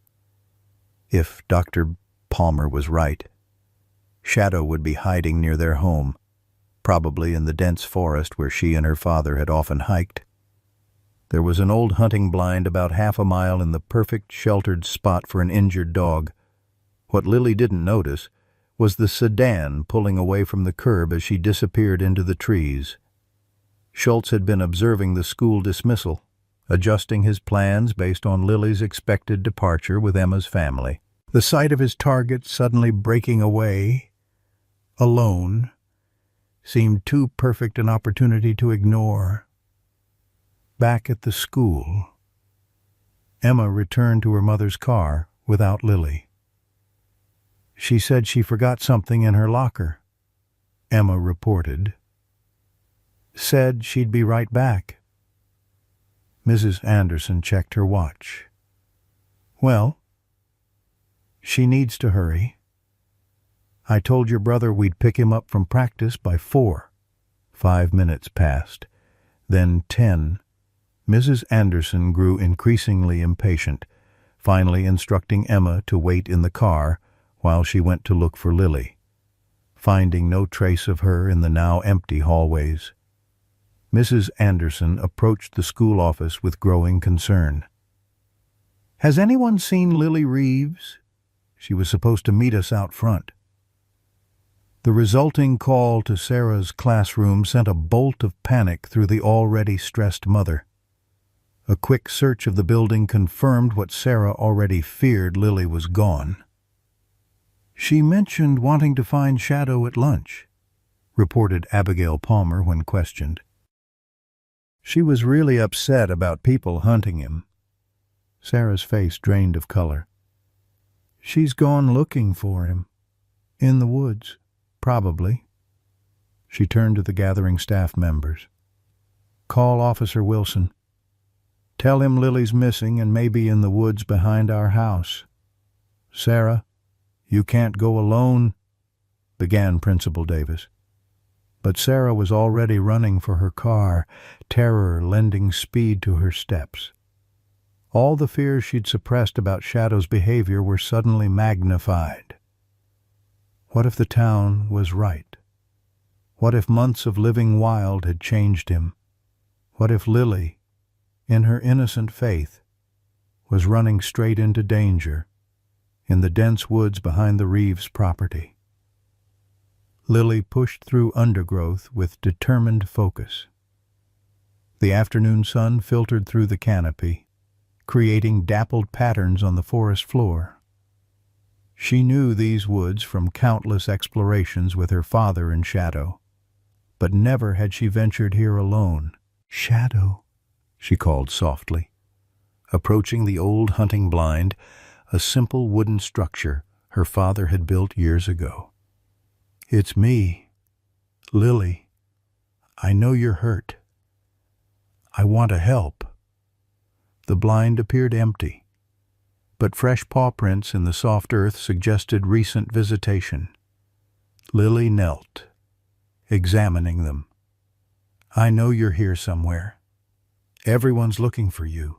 If Dr. Palmer was right, Shadow would be hiding near their home, probably in the dense forest where she and her father had often hiked. There was an old hunting blind about half a mile in the perfect sheltered spot for an injured dog. What Lily didn't notice was the sedan pulling away from the curb as she disappeared into the trees. Schultz had been observing the school dismissal, adjusting his plans based on Lily's expected departure with Emma's family. The sight of his target suddenly breaking away, alone, seemed too perfect an opportunity to ignore. Back at the school, Emma returned to her mother's car without Lily. She said she forgot something in her locker, Emma reported. Said she'd be right back. Mrs. Anderson checked her watch. Well, she needs to hurry. I told your brother we'd pick him up from practice by 4. 5 minutes passed. Then 10. Mrs. Anderson grew increasingly impatient, finally instructing Emma to wait in the car while she went to look for Lily, finding no trace of her in the now empty hallways. Mrs. Anderson approached the school office with growing concern. Has anyone seen Lily Reeves? She was supposed to meet us out front. The resulting call to Sarah's classroom sent a bolt of panic through the already stressed mother. A quick search of the building confirmed what Sarah already feared: Lily was gone. She mentioned wanting to find Shadow at lunch, reported Abigail Palmer when questioned. She was really upset about people hunting him. Sarah's face drained of color. She's gone looking for him. In the woods, probably. She turned to the gathering staff members. Call Officer Wilson. Tell him Lily's missing and maybe in the woods behind our house. Sarah, you can't go alone, began Principal Davis. But Sarah was already running for her car, terror lending speed to her steps. All the fears she'd suppressed about Shadow's behavior were suddenly magnified. What if the town was right? What if months of living wild had changed him? What if Lily, in her innocent faith, was running straight into danger in the dense woods behind the Reeves property? Lily pushed through undergrowth with determined focus. The afternoon sun filtered through the canopy, creating dappled patterns on the forest floor. She knew these woods from countless explorations with her father and Shadow, but never had she ventured here alone. Shadow, she called softly, approaching the old hunting blind, a simple wooden structure her father had built years ago. It's me, Lily. I know you're hurt. I want to help. The blind appeared empty, but fresh paw prints in the soft earth suggested recent visitation. Lily knelt, examining them. I know you're here somewhere. Everyone's looking for you,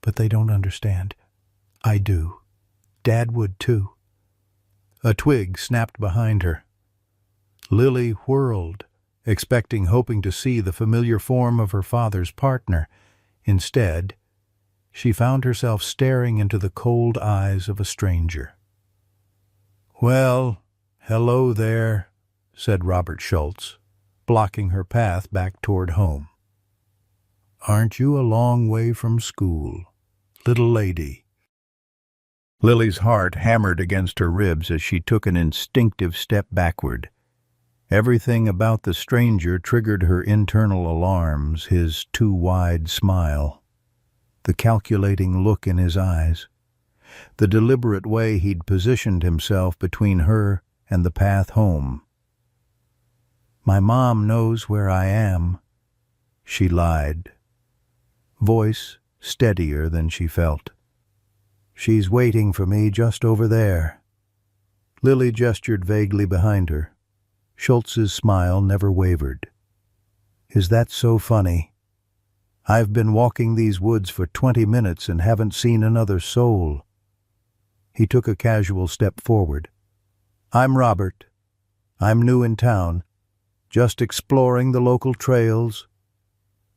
but they don't understand. I do. Dad would too. A twig snapped behind her. Lily whirled, hoping to see the familiar form of her father's partner. Instead, she found herself staring into the cold eyes of a stranger. Well, hello there, said Robert Schultz, blocking her path back toward home. Aren't you a long way from school, little lady? Lily's heart hammered against her ribs as she took an instinctive step backward. Everything about the stranger triggered her internal alarms: his too wide smile, the calculating look in his eyes, the deliberate way he'd positioned himself between her and the path home. My mom knows where I am, she lied, voice steadier than she felt. She's waiting for me just over there. Lily gestured vaguely behind her. Schultz's smile never wavered. Is that so funny? I've been walking these woods for 20 minutes and haven't seen another soul. He took a casual step forward. I'm Robert. I'm new in town, just exploring the local trails.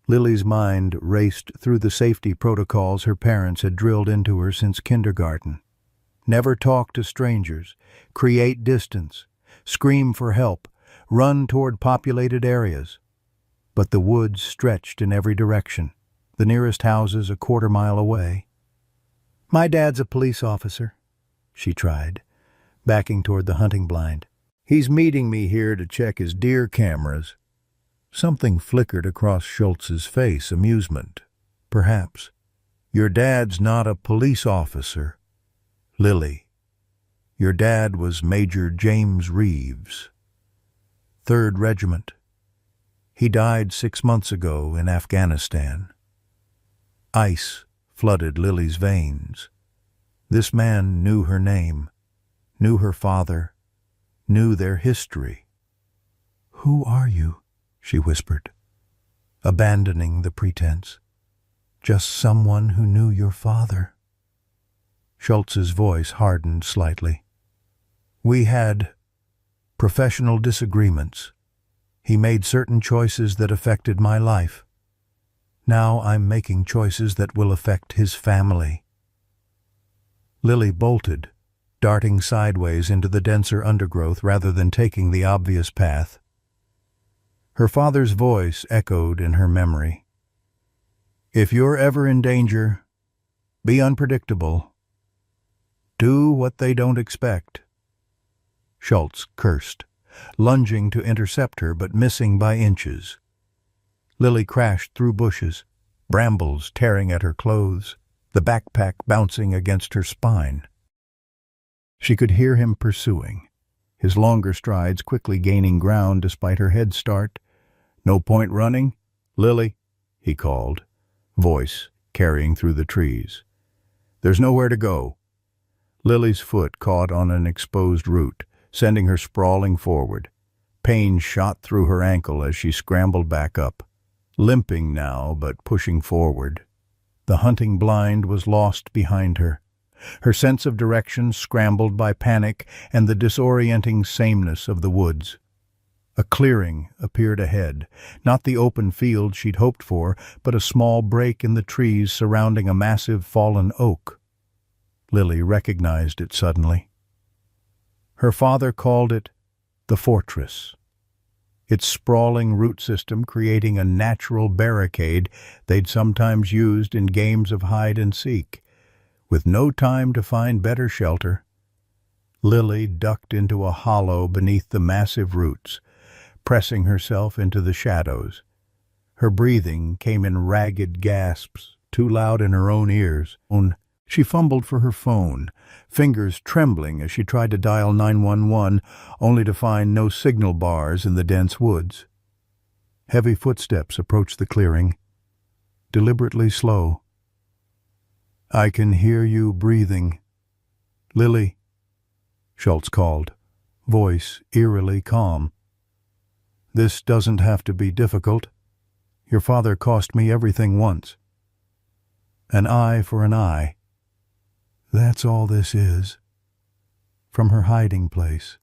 Lily's mind raced through the safety protocols her parents had drilled into her since kindergarten. Never talk to strangers, create distance, scream for help, run toward populated areas. But the woods stretched in every direction, the nearest houses a quarter-mile away. My dad's a police officer, she tried, backing toward the hunting blind. He's meeting me here to check his deer cameras. Something flickered across Schultz's face, amusement. Perhaps. Your dad's not a police officer, Lily. Your dad was Major James Reeves, 3rd Regiment. He died 6 months ago in Afghanistan. Ice flooded Lily's veins. This man knew her name, knew her father, knew their history. "Who are you?" she whispered, abandoning the pretense. "Just someone who knew your father." Schultz's voice hardened slightly. "We had professional disagreements. He made certain choices that affected my life. Now I'm making choices that will affect his family." Lily bolted, darting sideways into the denser undergrowth rather than taking the obvious path. Her father's voice echoed in her memory. "If you're ever in danger, be unpredictable. Do what they don't expect." Schultz cursed, lunging to intercept her but missing by inches. Lily crashed through bushes, brambles tearing at her clothes, the backpack bouncing against her spine. She could hear him pursuing, his longer strides quickly gaining ground despite her head start. "No point running? Lily," he called, voice carrying through the trees. "There's nowhere to go." Lily's foot caught on an exposed root, sending her sprawling forward. Pain shot through her ankle as she scrambled back up, limping now but pushing forward. The hunting blind was lost behind her, her sense of direction scrambled by panic and the disorienting sameness of the woods. A clearing appeared ahead, not the open field she'd hoped for, but a small break in the trees surrounding a massive fallen oak. Lily recognized it suddenly. Her father called it the fortress, its sprawling root system creating a natural barricade they'd sometimes used in games of hide-and-seek. With no time to find better shelter, Lily ducked into a hollow beneath the massive roots, pressing herself into the shadows. Her breathing came in ragged gasps, too loud in her own ears. She fumbled for her phone, fingers trembling as she tried to dial 911, only to find no signal bars in the dense woods. Heavy footsteps approached the clearing, deliberately slow. "I can hear you breathing. Lily," Schultz called, voice eerily calm. "This doesn't have to be difficult. Your father cost me everything once. An eye for an eye. That's all this is." From her hiding place,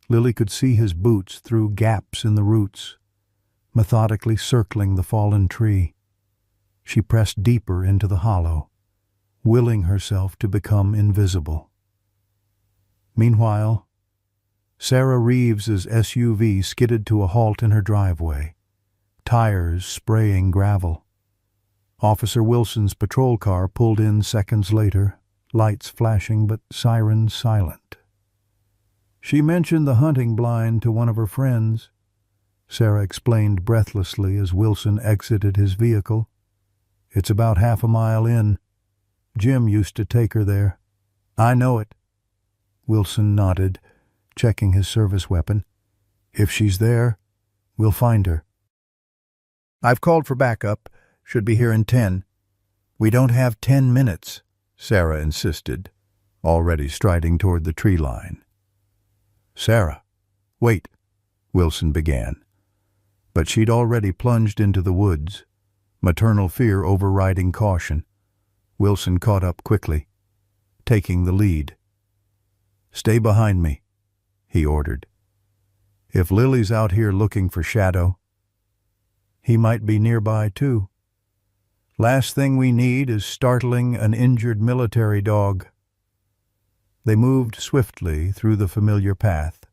Lily could see his boots through gaps in the roots, methodically circling the fallen tree. She pressed deeper into the hollow, willing herself to become invisible. Meanwhile, Sarah Reeves's SUV skidded to a halt in her driveway, tires spraying gravel. Officer Wilson's patrol car pulled in seconds later, lights flashing but sirens silent. "She mentioned the hunting blind to one of her friends," Sarah explained breathlessly as Wilson exited his vehicle. "It's about half a mile in. Jim used to take her there." "I know it." Wilson nodded, checking his service weapon. "If she's there, we'll find her." "I've called for backup. Should be here in 10. "We don't have 10 minutes, Sarah insisted, already striding toward the tree line. "Sarah, wait," Wilson began. But she'd already plunged into the woods, maternal fear overriding caution. Wilson caught up quickly, taking the lead. "Stay behind me," he ordered. "If Lily's out here looking for Shadow, he might be nearby too. Last thing we need is startling an injured military dog." They moved swiftly through the familiar path,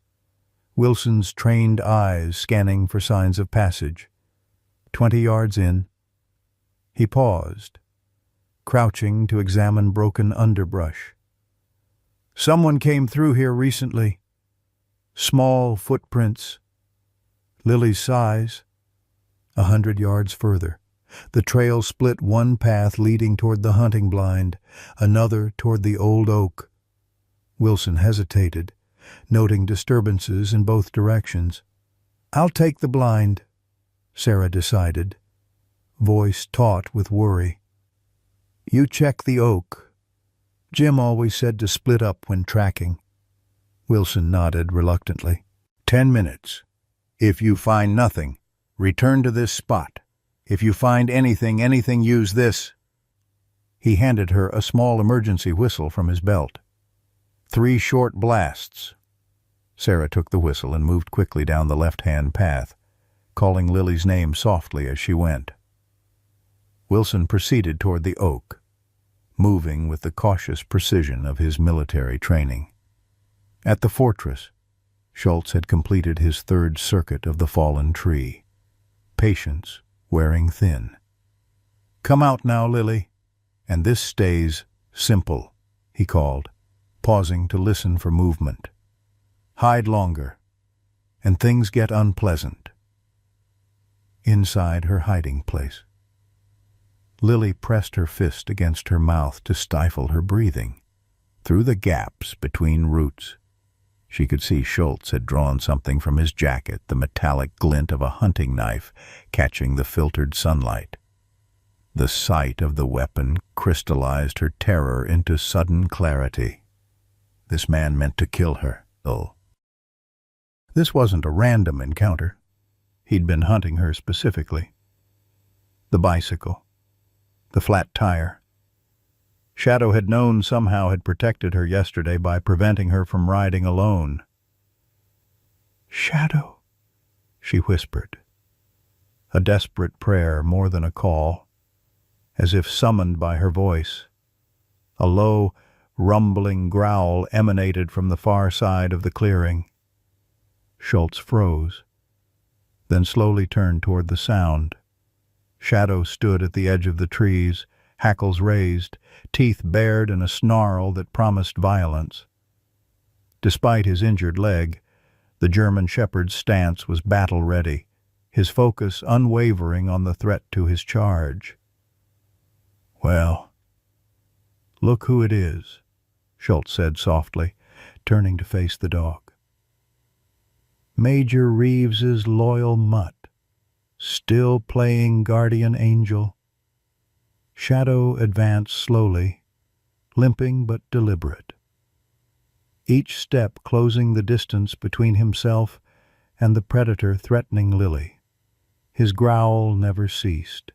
Wilson's trained eyes scanning for signs of passage. 20 yards in, he paused, crouching to examine broken underbrush. "Someone came through here recently. Small footprints. Lily's size. 100 yards further, the trail split one path leading toward the hunting blind, another toward the old oak. Wilson hesitated, noting disturbances in both directions. "I'll take the blind," Sarah decided, voice taut with worry. "You check the oak. Jim always said to split up when tracking." Wilson nodded reluctantly. 10 minutes. If you find nothing, return to this spot. If you find anything, use this." He handed her a small emergency whistle from his belt. 3 short blasts. Sarah took the whistle and moved quickly down the left-hand path, calling Lily's name softly as she went. Wilson proceeded toward the oak, moving with the cautious precision of his military training. At the fortress, Schultz had completed his 3rd circuit of the fallen tree, patience wearing thin. "Come out now, Lily, and this stays simple," he called, pausing to listen for movement. "Hide longer, and things get unpleasant." Inside her hiding place, Lily pressed her fist against her mouth to stifle her breathing. Through the gaps between roots, she could see Schultz had drawn something from his jacket, the metallic glint of a hunting knife catching the filtered sunlight. The sight of the weapon crystallized her terror into sudden clarity. This man meant to kill her. This wasn't a random encounter. He'd been hunting her specifically. The bicycle, the flat tire. Shadow had known somehow had protected her yesterday by preventing her from riding alone. "Shadow," she whispered. A desperate prayer more than a call, as if summoned by her voice. A low, rumbling growl emanated from the far side of the clearing. Schultz froze, then slowly turned toward the sound. Shadow stood at the edge of the trees, hackles raised, teeth bared in a snarl that promised violence. Despite his injured leg, the German shepherd's stance was battle-ready, his focus unwavering on the threat to his charge. "Well, look who it is," Schultz said softly, turning to face the dog. "Major Reeves's loyal mutt, still playing guardian angel." Shadow advanced slowly, limping but deliberate, each step closing the distance between himself and the predator threatening Lily. His growl never ceased,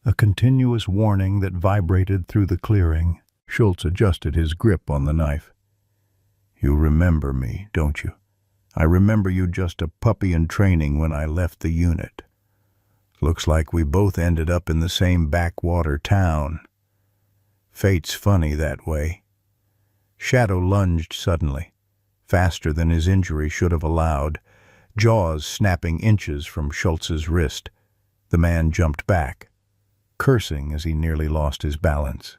a continuous warning that vibrated through the clearing. Schultz adjusted his grip on the knife. "You remember me, don't you? I remember you just a puppy in training when I left the unit. Looks like we both ended up in the same backwater town. Fate's funny that way." Shadow lunged suddenly, faster than his injury should have allowed, jaws snapping inches from Schultz's wrist. The man jumped back, cursing as he nearly lost his balance.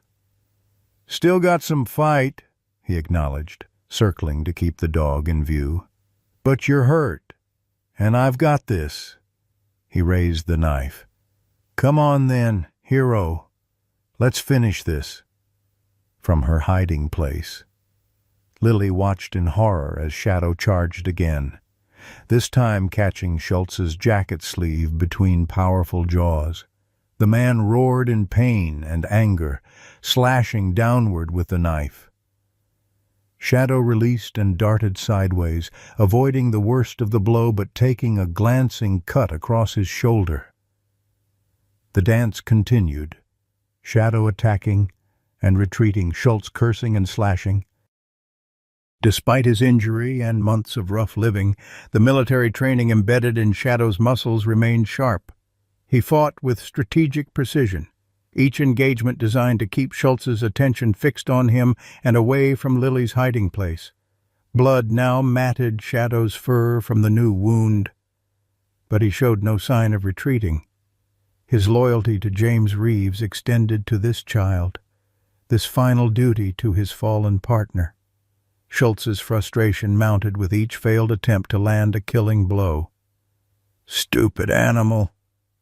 "Still got some fight," he acknowledged, circling to keep the dog in view. "But you're hurt, and I've got this." He raised the knife. "Come on then, hero. Let's finish this." From her hiding place, Lily watched in horror as Shadow charged again, this time catching Schultz's jacket sleeve between powerful jaws. The man roared in pain and anger, slashing downward with the knife. Shadow released and darted sideways, avoiding the worst of the blow but taking a glancing cut across his shoulder. The dance continued, Shadow attacking and retreating, Schultz cursing and slashing. Despite his injury and months of rough living, the military training embedded in Shadow's muscles remained sharp. He fought with strategic precision, each engagement designed to keep Schultz's attention fixed on him and away from Lily's hiding place. Blood now matted Shadow's fur from the new wound, but he showed no sign of retreating. His loyalty to James Reeves extended to this child, this final duty to his fallen partner. Schultz's frustration mounted with each failed attempt to land a killing blow. "Stupid animal,"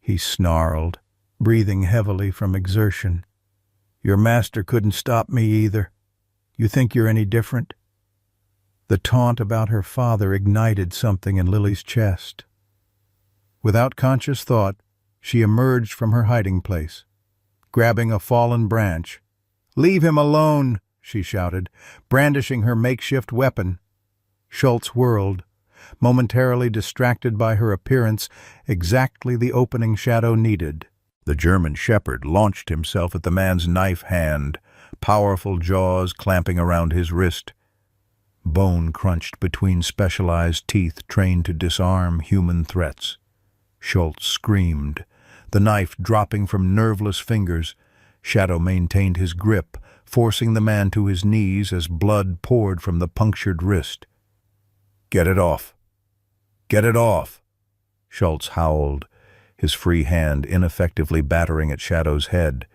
he snarled, breathing heavily from exertion. "Your master couldn't stop me either. You think you're any different?" The taunt about her father ignited something in Lily's chest. Without conscious thought, she emerged from her hiding place, grabbing a fallen branch. "Leave him alone!" she shouted, brandishing her makeshift weapon. Schultz whirled, momentarily distracted by her appearance, exactly the opening Shadow needed. The German Shepherd launched himself at the man's knife hand, powerful jaws clamping around his wrist. Bone crunched between specialized teeth trained to disarm human threats. Schultz screamed, the knife dropping from nerveless fingers. Shadow maintained his grip, forcing the man to his knees as blood poured from the punctured wrist. "Get it off! Get it off!" Schultz howled, his free hand ineffectively battering at Shadow's head.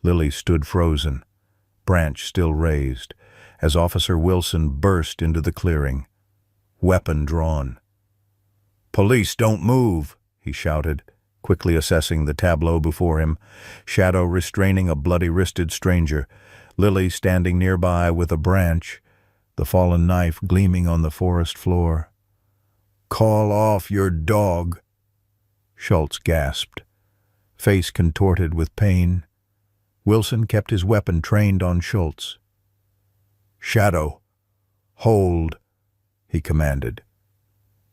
Lily stood frozen, branch still raised, as Officer Wilson burst into the clearing, weapon drawn. "Police, don't move!" he shouted, quickly assessing the tableau before him. Shadow restraining a bloody-wristed stranger, Lily standing nearby with a branch, the fallen knife gleaming on the forest floor. "Call off your dog!" Schultz gasped, face contorted with pain. Wilson kept his weapon trained on Schultz. "Shadow, hold," he commanded,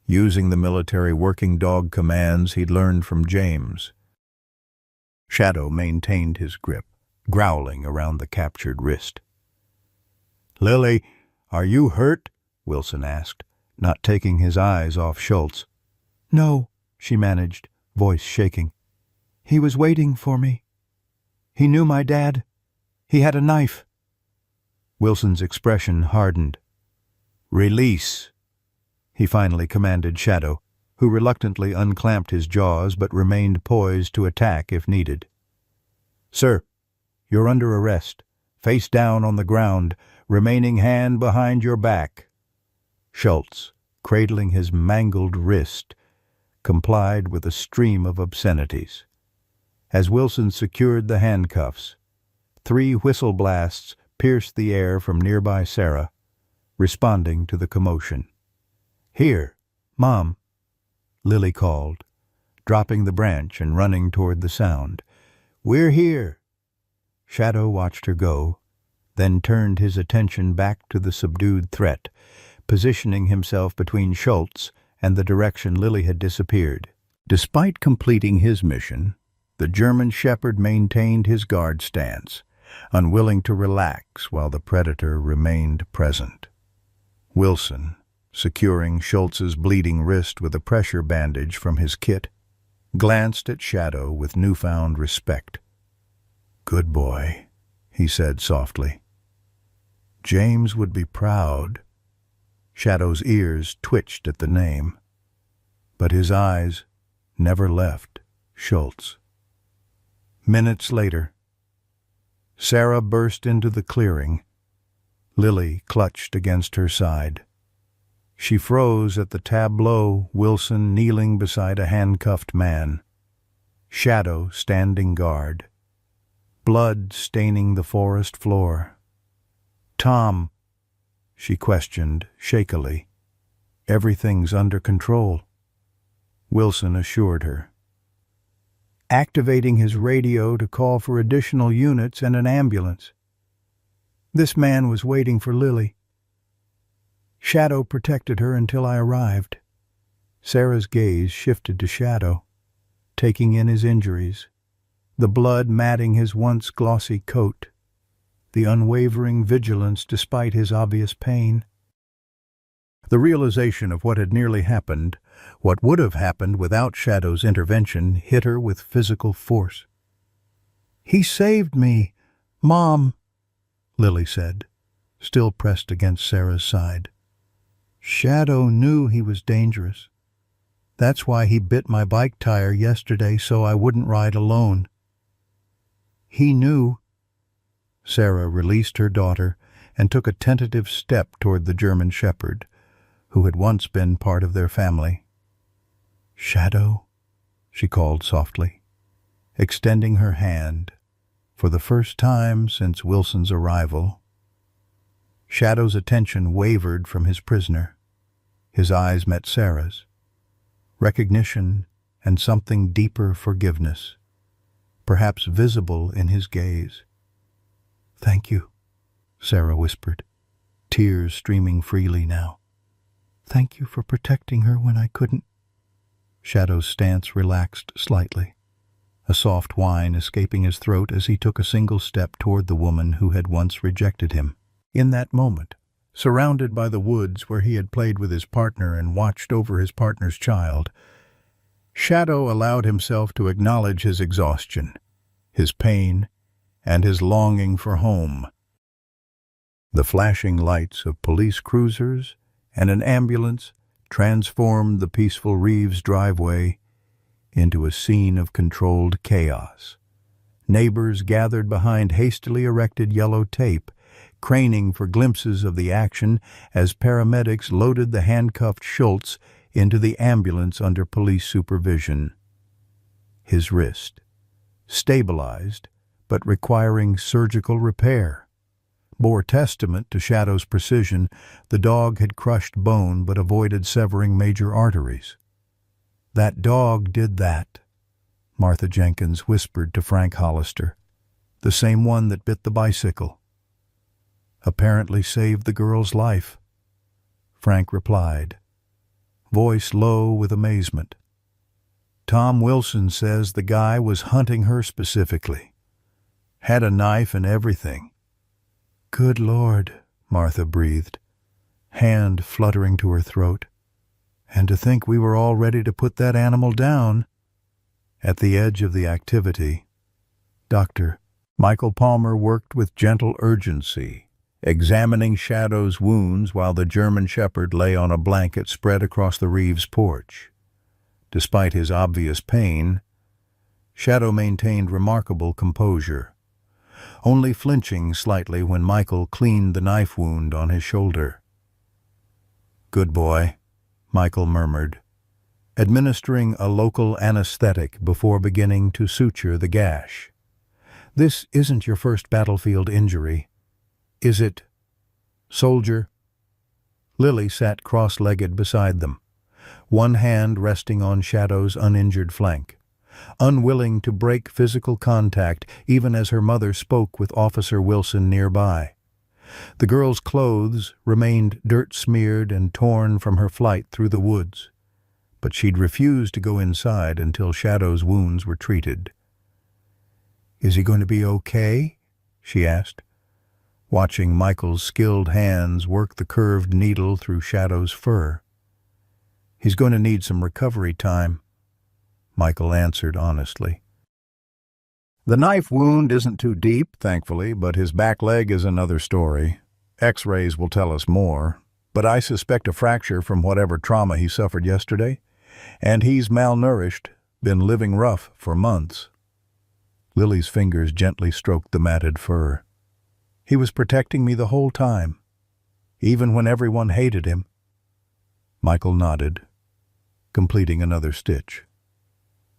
using the military working dog commands he'd learned from James. Shadow maintained his grip, growling around the captured wrist. "Lily, are you hurt?" Wilson asked, not taking his eyes off Schultz. "No," she managed, voice shaking. "He was waiting for me. He knew my dad. He had a knife." Wilson's expression hardened. "Release," he finally commanded Shadow, who reluctantly unclamped his jaws but remained poised to attack if needed. "Sir, you're under arrest, face down on the ground, remaining hand behind your back." Schultz, cradling his mangled wrist, complied with a stream of obscenities. As Wilson secured the handcuffs, 3 whistle blasts pierced the air from nearby Sarah, responding to the commotion. "Here, Mom," Lily called, dropping the branch and running toward the sound. "We're here." Shadow watched her go, then turned his attention back to the subdued threat, positioning himself between Schultz and the direction Lily had disappeared. Despite completing his mission, the German Shepherd maintained his guard stance, unwilling to relax while the predator remained present. Wilson, securing Schultz's bleeding wrist with a pressure bandage from his kit, glanced at Shadow with newfound respect. "Good boy," he said softly. "James would be proud." Shadow's ears twitched at the name, but his eyes never left Schultz. Minutes later, Sarah burst into the clearing. Lily clutched against her side. She froze at the tableau, Wilson kneeling beside a handcuffed man, Shadow standing guard, blood staining the forest floor. "Tom," she questioned shakily. "Everything's under control," Wilson assured her, activating his radio to call for additional units and an ambulance. This man was waiting for Lily. Shadow protected her until I arrived. Sarah's gaze shifted to Shadow, taking in his injuries, the blood matting his once glossy coat, the unwavering vigilance despite his obvious pain. The realization of what had nearly happened, what would have happened without Shadow's intervention, hit her with physical force. "He saved me, Mom," Lily said, still pressed against Sarah's side. "Shadow knew he was dangerous. That's why he bit my bike tire yesterday so I wouldn't ride alone. He knew." Sarah released her daughter and took a tentative step toward the German Shepherd, who had once been part of their family. "Shadow," she called softly, extending her hand, for the first time since Wilson's arrival. Shadow's attention wavered from his prisoner. His eyes met Sarah's. Recognition and something deeper forgiveness, perhaps visible in his gaze. "Thank you," Sarah whispered, tears streaming freely now. "Thank you for protecting her when I couldn't." Shadow's stance relaxed slightly, a soft whine escaping his throat as he took a single step toward the woman who had once rejected him. In that moment, surrounded by the woods where he had played with his partner and watched over his partner's child, Shadow allowed himself to acknowledge his exhaustion, his pain, and his longing for home. The flashing lights of police cruisers and an ambulance transformed the peaceful Reeves driveway into a scene of controlled chaos. Neighbors gathered behind hastily erected yellow tape, craning for glimpses of the action as paramedics loaded the handcuffed Schultz into the ambulance under police supervision. His wrist, stabilized but requiring surgical repair, bore testament to Shadow's precision. The dog had crushed bone but avoided severing major arteries. "That dog did that," Martha Jenkins whispered to Frank Hollister. "The same one that bit the bicycle. Apparently saved the girl's life." Frank replied, voice low with amazement. "Tom Wilson says the guy was hunting her specifically. Had a knife and everything." "Good Lord," Martha breathed, hand fluttering to her throat. "And to think we were all ready to put that animal down." At the edge of the activity, Dr. Michael Palmer worked with gentle urgency, examining Shadow's wounds while the German Shepherd lay on a blanket spread across the Reeves porch. Despite his obvious pain, Shadow maintained remarkable composure, only flinching slightly when Michael cleaned the knife wound on his shoulder. "Good boy," Michael murmured, administering a local anesthetic before beginning to suture the gash. "This isn't your first battlefield injury, is it, soldier?" Lily sat cross-legged beside them, one hand resting on Shadow's uninjured flank, unwilling to break physical contact even as her mother spoke with Officer Wilson nearby. The girl's clothes remained dirt-smeared and torn from her flight through the woods, but she'd refused to go inside until Shadow's wounds were treated. "Is he going to be okay?" she asked, watching Michael's skilled hands work the curved needle through Shadow's fur. "He's going to need some recovery time," Michael answered honestly. "The knife wound isn't too deep, thankfully, but his back leg is another story. X-rays will tell us more, but I suspect a fracture from whatever trauma he suffered yesterday, and he's malnourished, been living rough for months." Lily's fingers gently stroked the matted fur. "He was protecting me the whole time, even when everyone hated him." Michael nodded, completing another stitch.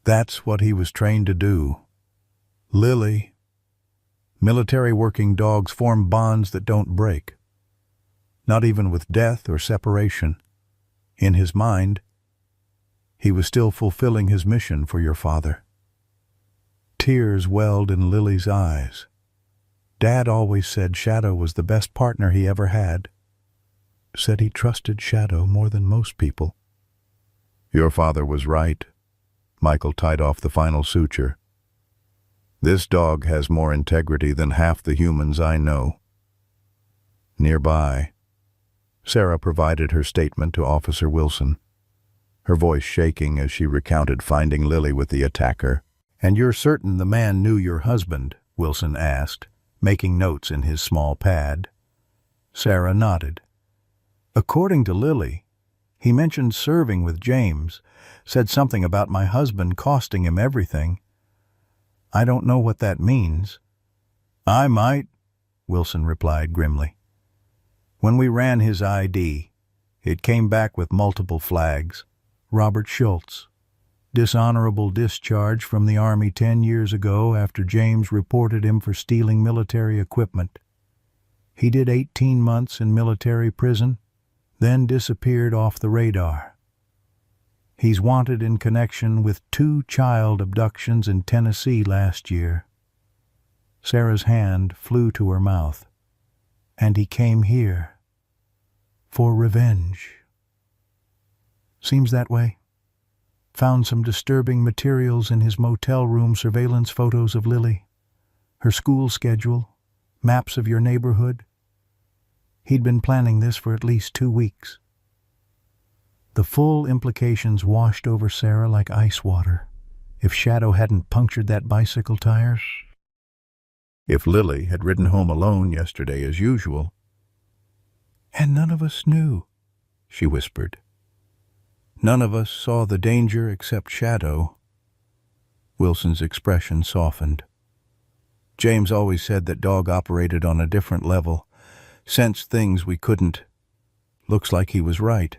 "That's what he was trained to do. Lily, military working dogs form bonds that don't break, not even with death or separation. In his mind, he was still fulfilling his mission for your father." Tears welled in Lily's eyes. "Dad always said Shadow was the best partner he ever had. Said he trusted Shadow more than most people." "Your father was right." Michael tied off the final suture. "This dog has more integrity than half the humans I know." Nearby, Sarah provided her statement to Officer Wilson, her voice shaking as she recounted finding Lily with the attacker. "And you're certain the man knew your husband?" Wilson asked, making notes in his small pad. Sarah nodded. "According to Lily, he mentioned serving with James, said something about my husband costing him everything. I don't know what that means." "I might," Wilson replied grimly. "When we ran his ID, it came back with multiple flags. Robert Schultz. Dishonorable discharge from the Army 10 years ago after James reported him for stealing military equipment. He did 18 months in military prison, then disappeared off the radar. He's wanted in connection with 2 child abductions in Tennessee last year. Sarah's hand flew to her mouth. And he came here for revenge. Seems that way. Found some disturbing materials in his motel room, surveillance photos of Lily, her school schedule, maps of your neighborhood. He'd been planning this for at least 2 weeks. The full implications washed over Sarah like ice water. If Shadow hadn't punctured that bicycle tires, if Lily had ridden home alone yesterday as usual. And none of us knew, she whispered. None of us saw the danger except Shadow. Wilson's expression softened. James always said that Dog operated on a different level, sensed things we couldn't. Looks like he was right.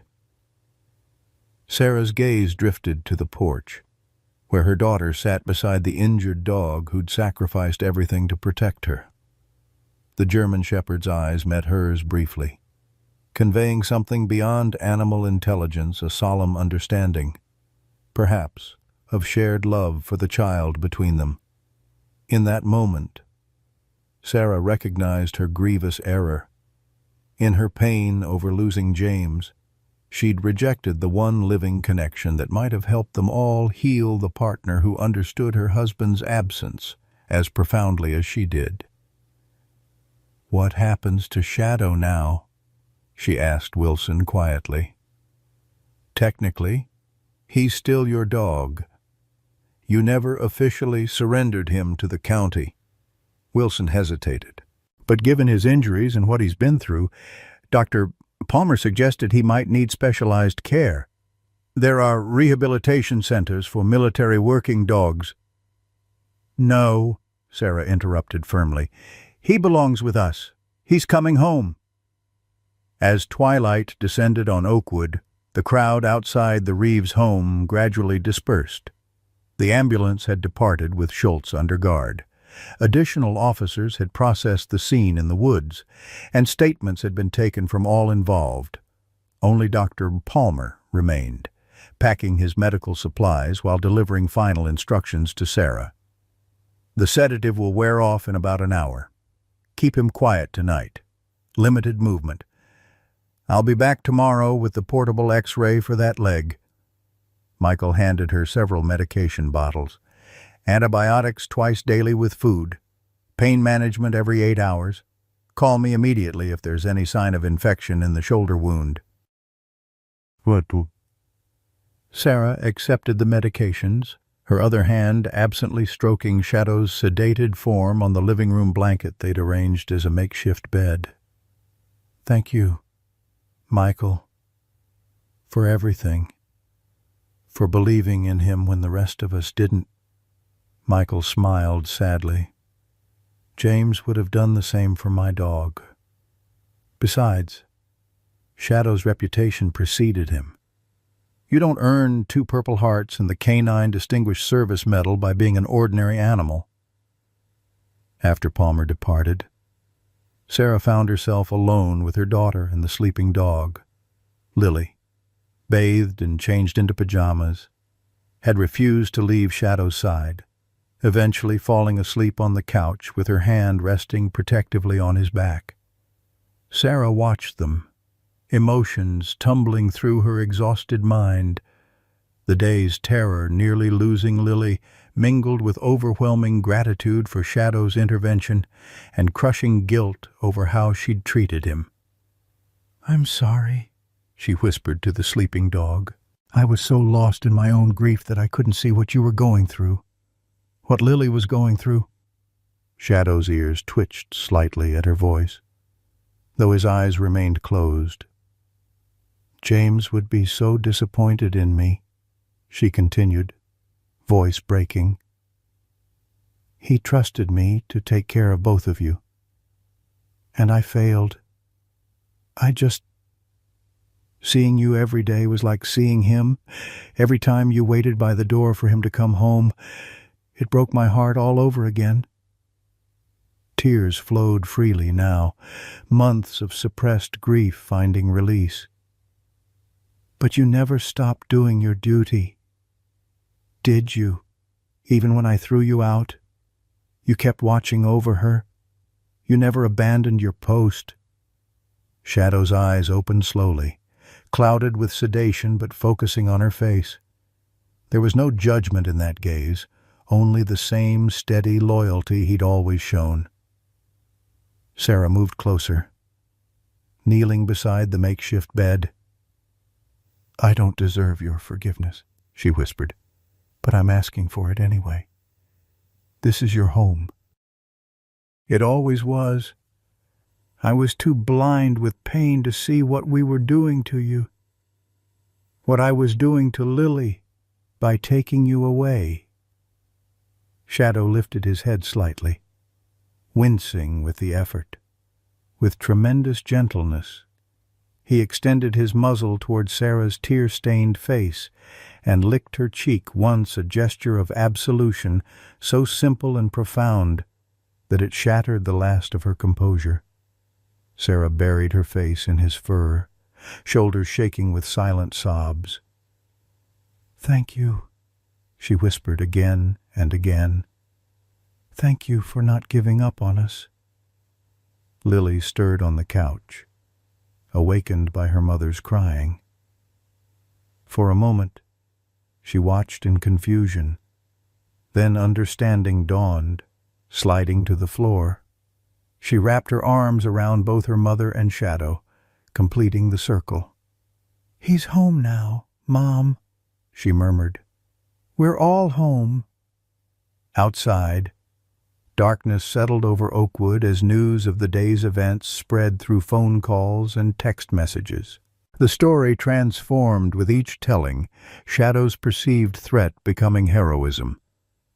Sarah's gaze drifted to the porch, where her daughter sat beside the injured dog who'd sacrificed everything to protect her. The German shepherd's eyes met hers briefly, conveying something beyond animal intelligence, a solemn understanding, perhaps, of shared love for the child between them. In that moment, Sarah recognized her grievous error. In her pain over losing James, she'd rejected the one living connection that might have helped them all heal the partner who understood her husband's absence as profoundly as she did. "What happens to Shadow now?" she asked Wilson quietly. "Technically, he's still your dog. You never officially surrendered him to the county." Wilson hesitated. "But given his injuries and what he's been through, Dr. Palmer suggested he might need specialized care. There are rehabilitation centers for military working dogs." "No," Sarah interrupted firmly. "He belongs with us. He's coming home." As twilight descended on Oakwood, the crowd outside the Reeves home gradually dispersed. The ambulance had departed with Schultz under guard. Additional officers had processed the scene in the woods, and statements had been taken from all involved. Only Dr. Palmer remained, packing his medical supplies while delivering final instructions to Sarah. "The sedative will wear off in about an hour. Keep him quiet tonight. Limited movement. I'll be back tomorrow with the portable X-ray for that leg." Michael handed her several medication bottles. "Antibiotics twice daily with food. Pain management every 8 hours. Call me immediately if there's any sign of infection in the shoulder wound." "What?" Sarah accepted the medications, her other hand absently stroking Shadow's sedated form on the living room blanket they'd arranged as a makeshift bed. "Thank you, Michael, for everything. For believing in him when the rest of us didn't." Michael smiled sadly. "James would have done the same for my dog. Besides, Shadow's reputation preceded him. You don't earn 2 Purple Hearts and the Canine Distinguished Service Medal by being an ordinary animal." After Palmer departed, Sarah found herself alone with her daughter and the sleeping dog. Lily, bathed and changed into pajamas, had refused to leave Shadow's side, eventually falling asleep on the couch with her hand resting protectively on his back. Sarah watched them, emotions tumbling through her exhausted mind. The day's terror, nearly losing Lily, mingled with overwhelming gratitude for Shadow's intervention and crushing guilt over how she'd treated him. "I'm sorry," she whispered to the sleeping dog. "I was so lost in my own grief that I couldn't see what you were going through. What Lily was going through." Shadow's ears twitched slightly at her voice, though his eyes remained closed. "James would be so disappointed in me," she continued, voice breaking. "He trusted me to take care of both of you. And I failed. Seeing you every day was like seeing him. Every time you waited by the door for him to come home, it broke my heart all over again." Tears flowed freely now, months of suppressed grief finding release. "But you never stopped doing your duty, did you? Even when I threw you out, you kept watching over her. You never abandoned your post." Shadow's eyes opened slowly, clouded with sedation but focusing on her face. There was no judgment in that gaze, only the same steady loyalty he'd always shown. Sarah moved closer, kneeling beside the makeshift bed. "I don't deserve your forgiveness," she whispered, "but I'm asking for it anyway. This is your home." "It always was. I was too blind with pain to see what we were doing to you. What I was doing to Lily by taking you away." Shadow lifted his head slightly, wincing with the effort. With tremendous gentleness, he extended his muzzle toward Sarah's tear-stained face and licked her cheek once, a gesture of absolution so simple and profound that it shattered the last of her composure. Sarah buried her face in his fur, shoulders shaking with silent sobs. "Thank you," she whispered again and again. "Thank you for not giving up on us." Lily stirred on the couch, awakened by her mother's crying. For a moment, she watched in confusion. Then understanding dawned, sliding to the floor. She wrapped her arms around both her mother and Shadow, completing the circle. "He's home now, Mom," she murmured. "We're all home." Outside, darkness settled over Oakwood as news of the day's events spread through phone calls and text messages. The story transformed with each telling, Shadow's perceived threat becoming heroism,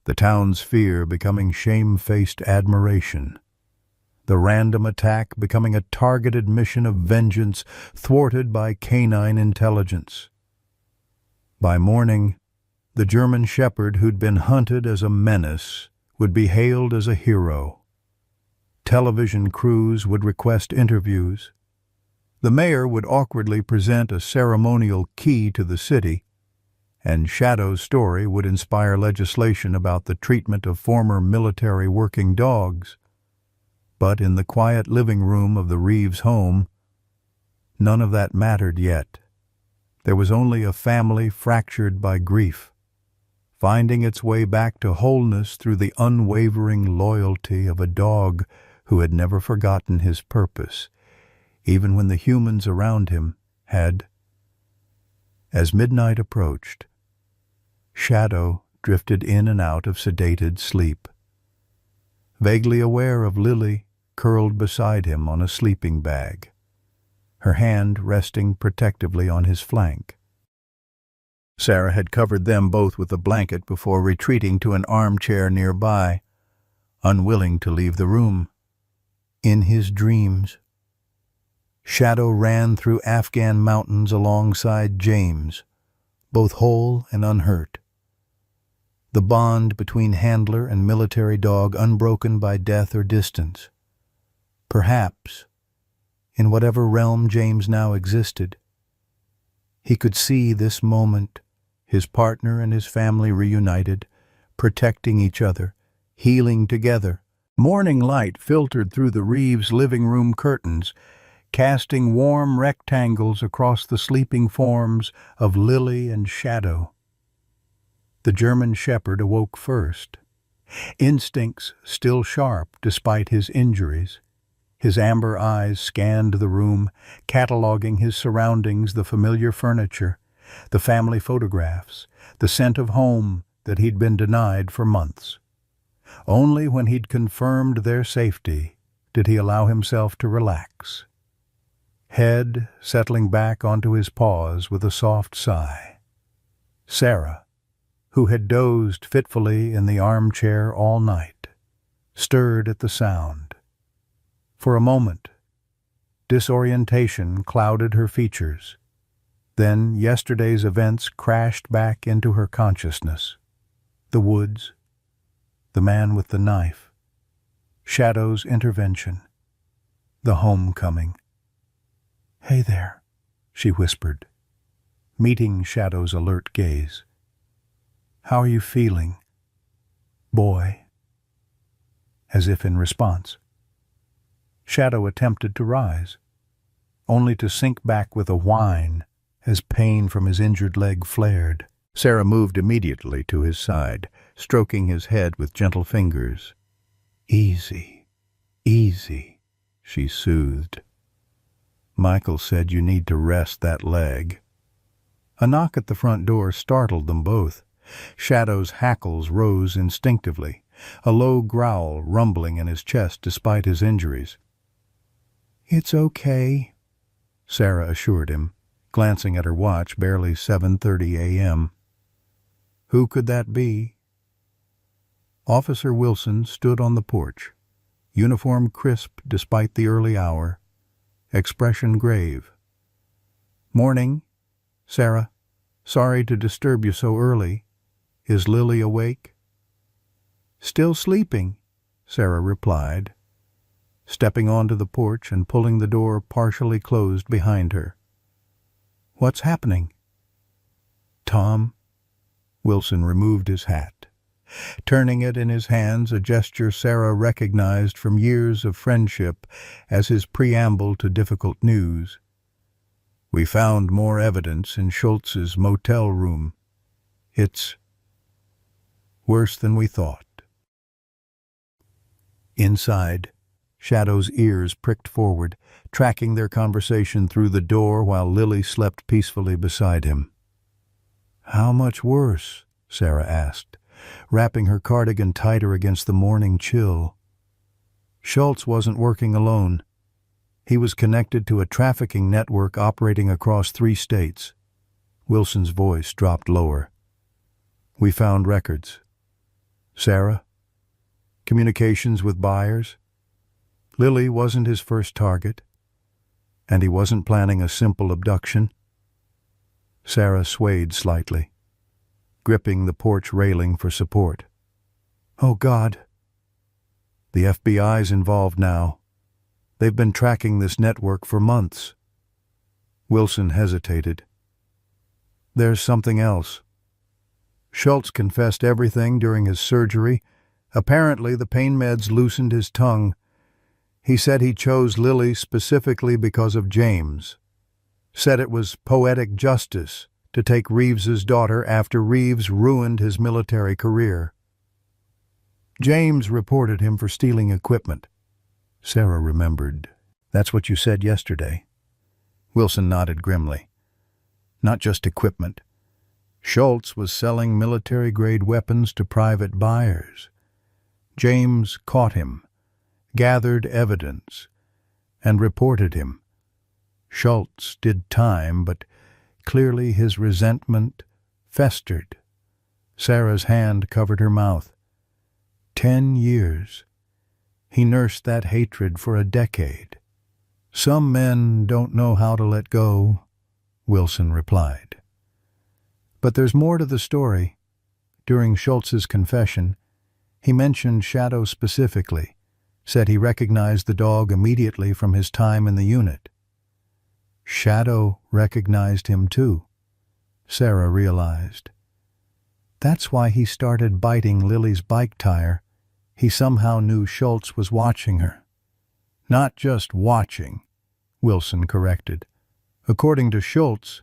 the town's fear becoming shame-faced admiration, the random attack becoming a targeted mission of vengeance thwarted by canine intelligence. By morning, the German shepherd who'd been hunted as a menace would be hailed as a hero. Television crews would request interviews. The mayor would awkwardly present a ceremonial key to the city, and Shadow's story would inspire legislation about the treatment of former military working dogs. But in the quiet living room of the Reeves home, none of that mattered yet. There was only a family fractured by grief, finding its way back to wholeness through the unwavering loyalty of a dog who had never forgotten his purpose, even when the humans around him had. As midnight approached, Shadow drifted in and out of sedated sleep, vaguely aware of Lily curled beside him on a sleeping bag, her hand resting protectively on his flank. Sarah had covered them both with a blanket before retreating to an armchair nearby, unwilling to leave the room. In his dreams, Shadow ran through Afghan mountains alongside James, both whole and unhurt. The bond between handler and military dog unbroken by death or distance. Perhaps, in whatever realm James now existed, he could see this moment, his partner and his family reunited, protecting each other, healing together. Morning light filtered through the Reeves' living room curtains, casting warm rectangles across the sleeping forms of Lily and Shadow. The German shepherd awoke first, instincts still sharp despite his injuries. His amber eyes scanned the room, cataloging his surroundings, the familiar furniture, the family photographs, the scent of home that he'd been denied for months. Only when he'd confirmed their safety did he allow himself to relax, head settling back onto his paws with a soft sigh. Sarah, who had dozed fitfully in the armchair all night, stirred at the sound. For a moment, disorientation clouded her features. Then yesterday's events crashed back into her consciousness. The woods, the man with the knife, Shadow's intervention. The homecoming. "Hey there," she whispered, meeting Shadow's alert gaze. "How are you feeling, boy?" As if in response. Shadow attempted to rise, only to sink back with a whine as pain from his injured leg flared. Sarah moved immediately to his side, stroking his head with gentle fingers. "Easy, easy," she soothed. "Michael said you need to rest that leg." A knock at the front door startled them both. Shadow's hackles rose instinctively, a low growl rumbling in his chest despite his injuries. "It's okay," Sarah assured him, glancing at her watch, barely 7:30 a.m. Who could that be? Officer Wilson stood on the porch, uniform crisp despite the early hour, expression grave. "Morning, Sarah. Sorry to disturb you so early. Is Lily awake?" "Still sleeping," Sarah replied, stepping onto the porch and pulling the door partially closed behind her. "What's happening?" "Tom." Wilson removed his hat, turning it in his hands, a gesture Sarah recognized from years of friendship as his preamble to difficult news. "We found more evidence in Schultz's motel room. It's worse than we thought." Inside, Shadow's ears pricked forward, tracking their conversation through the door while Lily slept peacefully beside him. "How much worse?" Sarah asked, wrapping her cardigan tighter against the morning chill. Schultz wasn't working alone. He was connected to a trafficking network operating across 3 states. Wilson's voice dropped lower. "We found records. Sarah? Communications with buyers? Lily wasn't his first target, and he wasn't planning a simple abduction." Sarah swayed slightly, gripping the porch railing for support. "Oh, God." "The FBI's involved now. They've been tracking this network for months." Wilson hesitated. "There's something else. Schultz confessed everything during his surgery. Apparently, the pain meds loosened his tongue. He said he chose Lily specifically because of James. Said it was poetic justice to take Reeves's daughter after Reeves ruined his military career. James reported him for stealing equipment." Sarah remembered. "That's what you said yesterday." Wilson nodded grimly. "Not just equipment. Schultz was selling military-grade weapons to private buyers. James caught him, gathered evidence, and reported him. Schultz did time, but clearly his resentment festered." Sarah's hand covered her mouth. 10 years. He nursed that hatred for a decade. "Some men don't know how to let go," Wilson replied. "But there's more to the story. During Schultz's confession, he mentioned Shadow specifically, said he recognized the dog immediately from his time in the unit." Shadow recognized him too, Sarah realized. That's why he started biting Lily's bike tire. He somehow knew Schultz was watching her. "Not just watching," Wilson corrected. "According to Schultz,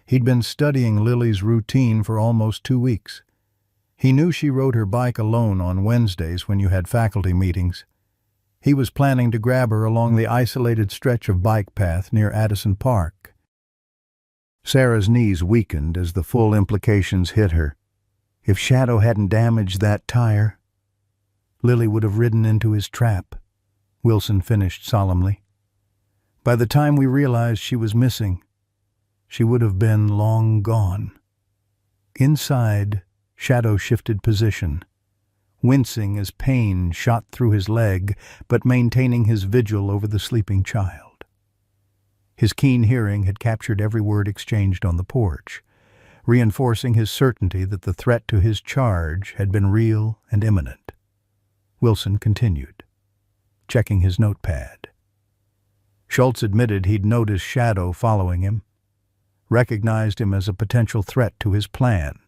he'd been studying Lily's routine for almost 2 weeks. He knew she rode her bike alone on Wednesdays when you had faculty meetings. He was planning to grab her along the isolated stretch of bike path near Addison Park." Sarah's knees weakened as the full implications hit her. If Shadow hadn't damaged that tire, Lily would have ridden into his trap, Wilson finished solemnly. By the time we realized she was missing, she would have been long gone. Inside, Shadow shifted position, wincing as pain shot through his leg, but maintaining his vigil over the sleeping child. His keen hearing had captured every word exchanged on the porch, reinforcing his certainty that the threat to his charge had been real and imminent. Wilson continued. checking his notepad. Schultz admitted he'd noticed Shadow following him, recognized him as a potential threat to his plan.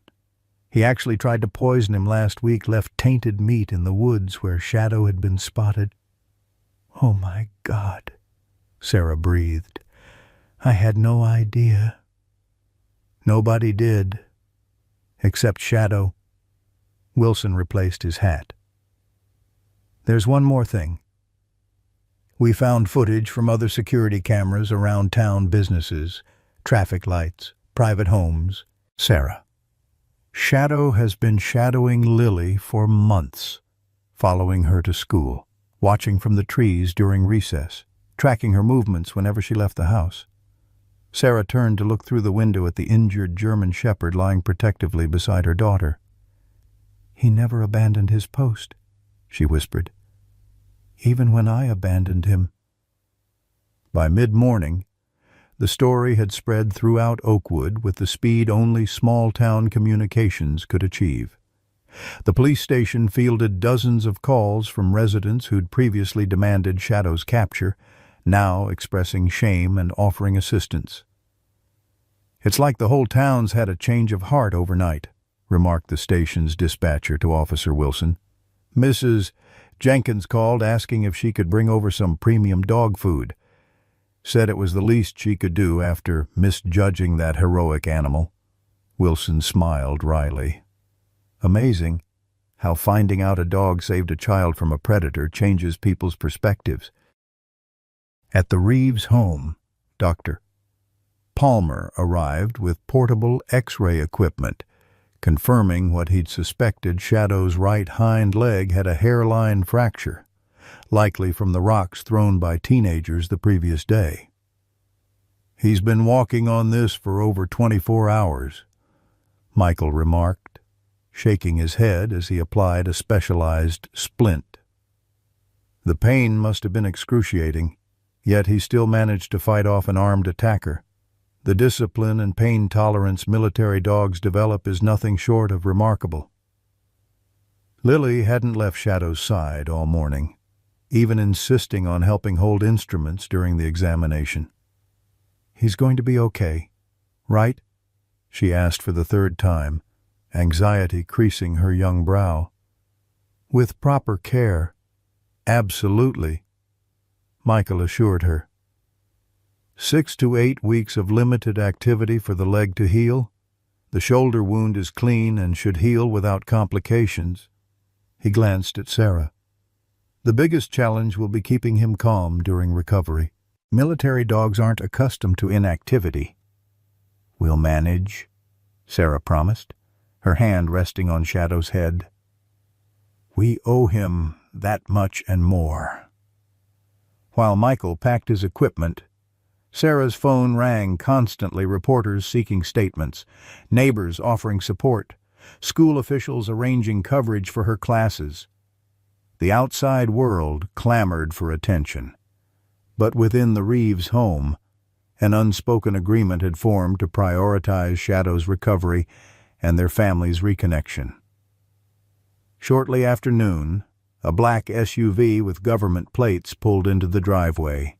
He actually tried to poison him last week, left tainted meat in the woods where Shadow had been spotted. "Oh my God," Sarah breathed. "I had no idea." "Nobody did, except Shadow." Wilson replaced his hat. "There's one more thing. We found footage from other security cameras around town businesses, traffic lights, private homes." Sarah. "Shadow has been shadowing Lily for months, following her to school, watching from the trees during recess, tracking her movements whenever she left the house." Sarah turned to look through the window at the injured German shepherd lying protectively beside her daughter. "He never abandoned his post," she whispered. "Even when I abandoned him." By mid-morning, the story had spread throughout Oakwood with the speed only small-town communications could achieve. The police station fielded dozens of calls from residents who'd previously demanded Shadow's capture, now expressing shame and offering assistance. "It's like the whole town's had a change of heart overnight," remarked the station's dispatcher to Officer Wilson. "Mrs. Jenkins called asking if she could bring over some premium dog food. Said it was the least she could do after misjudging that heroic animal." Wilson smiled wryly. "Amazing how finding out a dog saved a child from a predator changes people's perspectives." At the Reeves home, Dr. Palmer arrived with portable X-ray equipment, confirming what he'd suspected. Shadow's right hind leg had a hairline fracture, likely from the rocks thrown by teenagers the previous day. "He's been walking on this for over 24 hours, Michael remarked, shaking his head as he applied a specialized splint. The pain must have been excruciating, yet he still managed to fight off an armed attacker. The discipline and pain tolerance military dogs develop is nothing short of remarkable." Lily hadn't left Shadow's side all morning, even insisting on helping hold instruments during the examination. "He's going to be okay, right?" she asked for the third time, anxiety creasing her young brow. "With proper care, absolutely," Michael assured her. 6 to 8 weeks of limited activity for the leg to heal. The shoulder wound is clean and should heal without complications." He glanced at Sarah. "The biggest challenge will be keeping him calm during recovery. Military dogs aren't accustomed to inactivity." "We'll manage," Sarah promised, her hand resting on Shadow's head. "We owe him that much and more." While Michael packed his equipment, Sarah's phone rang constantly, reporters seeking statements, neighbors offering support, school officials arranging coverage for her classes. The outside world clamored for attention. But within the Reeves home, an unspoken agreement had formed to prioritize Shadow's recovery and their family's reconnection. Shortly after noon, a black SUV with government plates pulled into the driveway.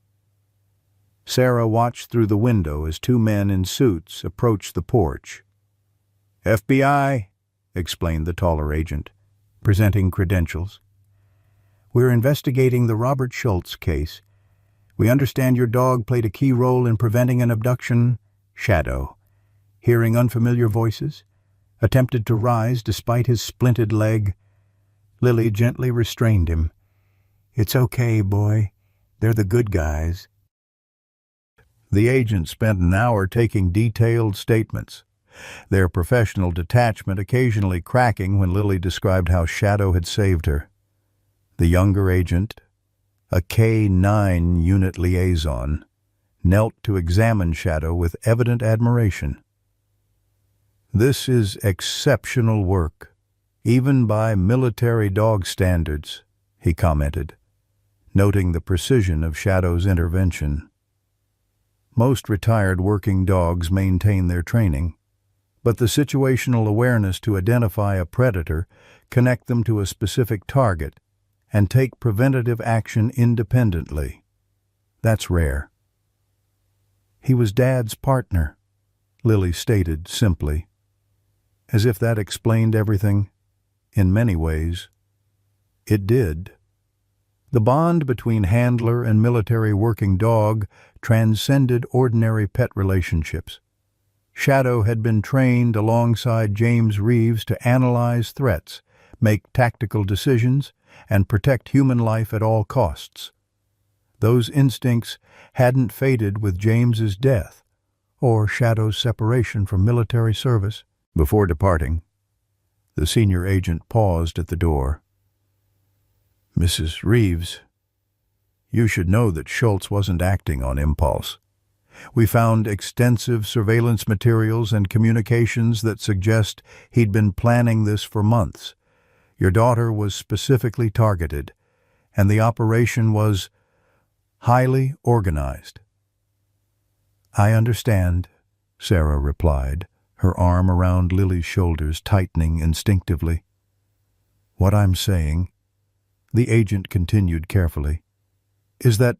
Sarah watched through the window as 2 men in suits approached the porch. "FBI," explained the taller agent, presenting credentials. "We're investigating the Robert Schultz case. We understand your dog played a key role in preventing an abduction." Shadow, hearing unfamiliar voices, attempted to rise despite his splinted leg. Lily gently restrained him. "It's okay, boy. They're the good guys." The agent spent an hour taking detailed statements, their professional detachment occasionally cracking when Lily described how Shadow had saved her. The younger agent, a K-9 unit liaison, knelt to examine Shadow with evident admiration. "This is exceptional work, even by military dog standards," he commented, noting the precision of Shadow's intervention. Most retired working dogs maintain their training, but the situational awareness to identify a predator, connect them to a specific target, and take preventative action independently. That's rare. He was Dad's partner, Lily stated simply, as if that explained everything. In many ways, it did. The bond between handler and military working dog transcended ordinary pet relationships. Shadow had been trained alongside James Reeves to analyze threats, make tactical decisions, and protect human life at all costs. Those instincts hadn't faded with James's death or Shadow's separation from military service. Before departing, the senior agent paused at the door. "Mrs. Reeves, you should know that Schultz wasn't acting on impulse. We found extensive surveillance materials and communications that suggest he'd been planning this for months. Your daughter was specifically targeted, and the operation was highly organized." "I understand," Sarah replied, her arm around Lily's shoulders tightening instinctively. "What I'm saying," the agent continued carefully, "is that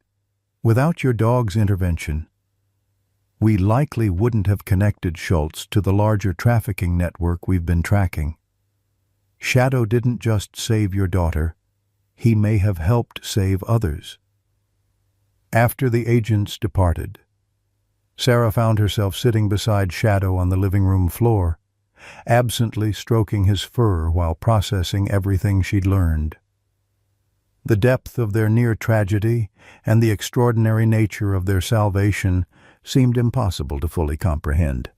without your dog's intervention, we likely wouldn't have connected Schultz to the larger trafficking network we've been tracking. Shadow didn't just save your daughter, he may have helped save others." After the agents departed, Sarah found herself sitting beside Shadow on the living room floor, absently stroking his fur while processing everything she'd learned. The depth of their near tragedy and the extraordinary nature of their salvation seemed impossible to fully comprehend.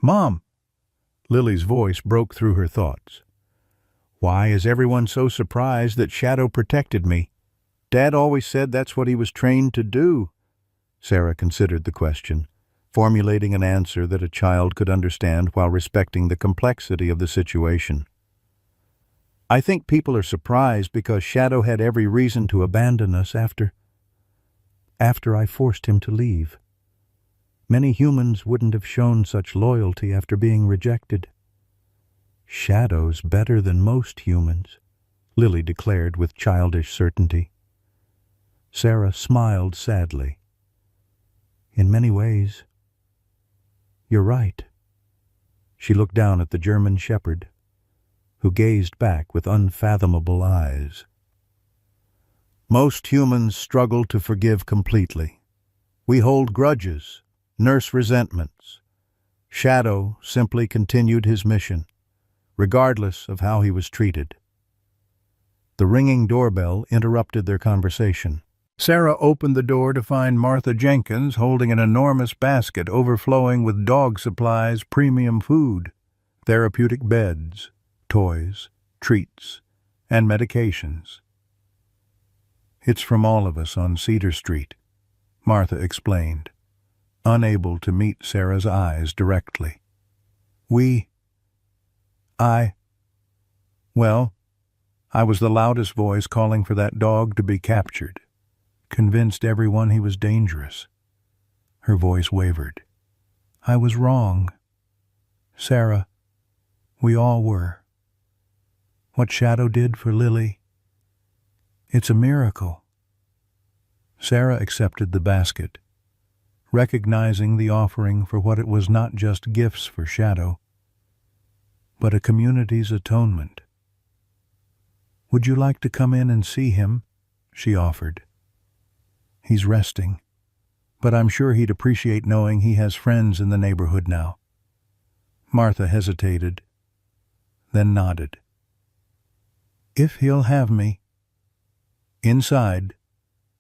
"Mom!" Lily's voice broke through her thoughts. "Why is everyone so surprised that Shadow protected me? Dad always said that's what he was trained to do." Sarah considered the question, formulating an answer that a child could understand while respecting the complexity of the situation. "I think people are surprised because Shadow had every reason to abandon us after I forced him to leave. Many humans wouldn't have shown such loyalty after being rejected." "Shadow's better than most humans," Lily declared with childish certainty. Sarah smiled sadly. "In many ways, you're right." She looked down at the German shepherd, who gazed back with unfathomable eyes. "Most humans struggle to forgive completely. We hold grudges, nurse resentments. Shadow simply continued his mission, regardless of how he was treated." The ringing doorbell interrupted their conversation. Sarah opened the door to find Martha Jenkins holding an enormous basket overflowing with dog supplies, premium food, therapeutic beds, toys, treats, and medications. "It's from all of us on Cedar Street," Martha explained, unable to meet Sarah's eyes directly. I was the loudest voice calling for that dog to be captured. Convinced everyone he was dangerous." Her voice wavered. "I was wrong. Sarah, we all were. What Shadow did for Lily, it's a miracle." Sarah accepted the basket, recognizing the offering for what it was, not just gifts for Shadow, but a community's atonement. "Would you like to come in and see him?" she offered. "He's resting, but I'm sure he'd appreciate knowing he has friends in the neighborhood now." Martha hesitated, then nodded. "If he'll have me." Inside,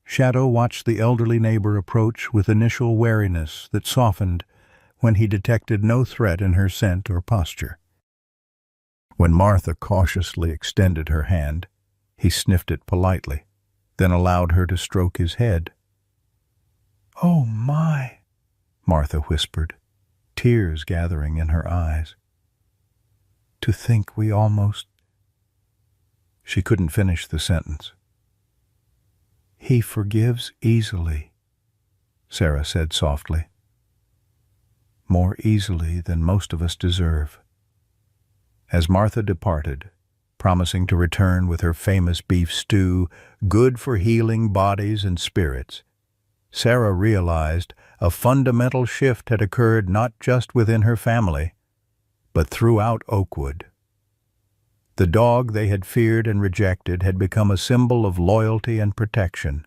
Shadow watched the elderly neighbor approach with initial wariness that softened when he detected no threat in her scent or posture. When Martha cautiously extended her hand, he sniffed it politely, then allowed her to stroke his head. "Oh, my," Martha whispered, tears gathering in her eyes. "To think we almost—" She couldn't finish the sentence. "He forgives easily," Sarah said softly. "More easily than most of us deserve." As Martha departed, promising to return with her famous beef stew, good for healing bodies and spirits. Sarah realized a fundamental shift had occurred not just within her family, but throughout Oakwood. The dog they had feared and rejected had become a symbol of loyalty and protection,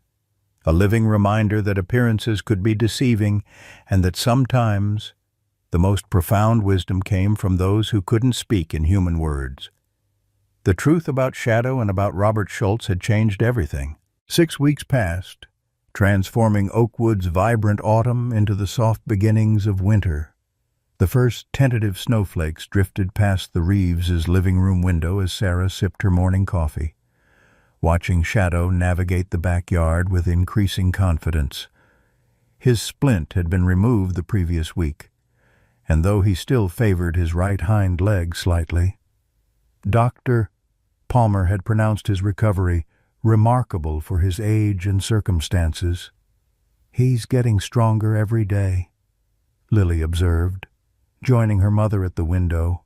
a living reminder that appearances could be deceiving and that sometimes the most profound wisdom came from those who couldn't speak in human words. The truth about Shadow and about Robert Schultz had changed everything. 6 weeks passed, transforming Oakwood's vibrant autumn into the soft beginnings of winter. The first tentative snowflakes drifted past the Reeves' living room window as Sarah sipped her morning coffee, watching Shadow navigate the backyard with increasing confidence. His splint had been removed the previous week, and though he still favored his right hind leg slightly, Dr. Palmer had pronounced his recovery remarkable for his age and circumstances. "He's getting stronger every day," Lily observed, joining her mother at the window.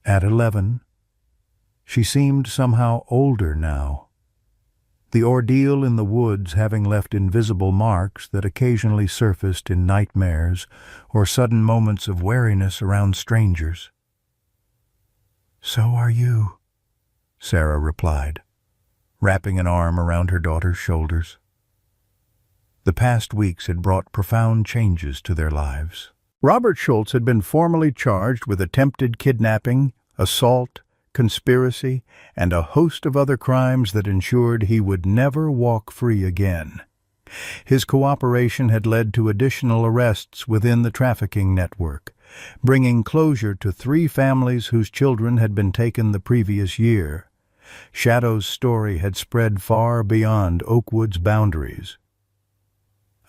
At 11, she seemed somehow older now, the ordeal in the woods having left invisible marks that occasionally surfaced in nightmares or sudden moments of wariness around strangers. "So are you," Sarah replied, wrapping an arm around her daughter's shoulders. The past weeks had brought profound changes to their lives. Robert Schultz had been formally charged with attempted kidnapping, assault, conspiracy, and a host of other crimes that ensured he would never walk free again. His cooperation had led to additional arrests within the trafficking network, bringing closure to 3 families whose children had been taken the previous year. Shadow's story had spread far beyond Oakwood's boundaries.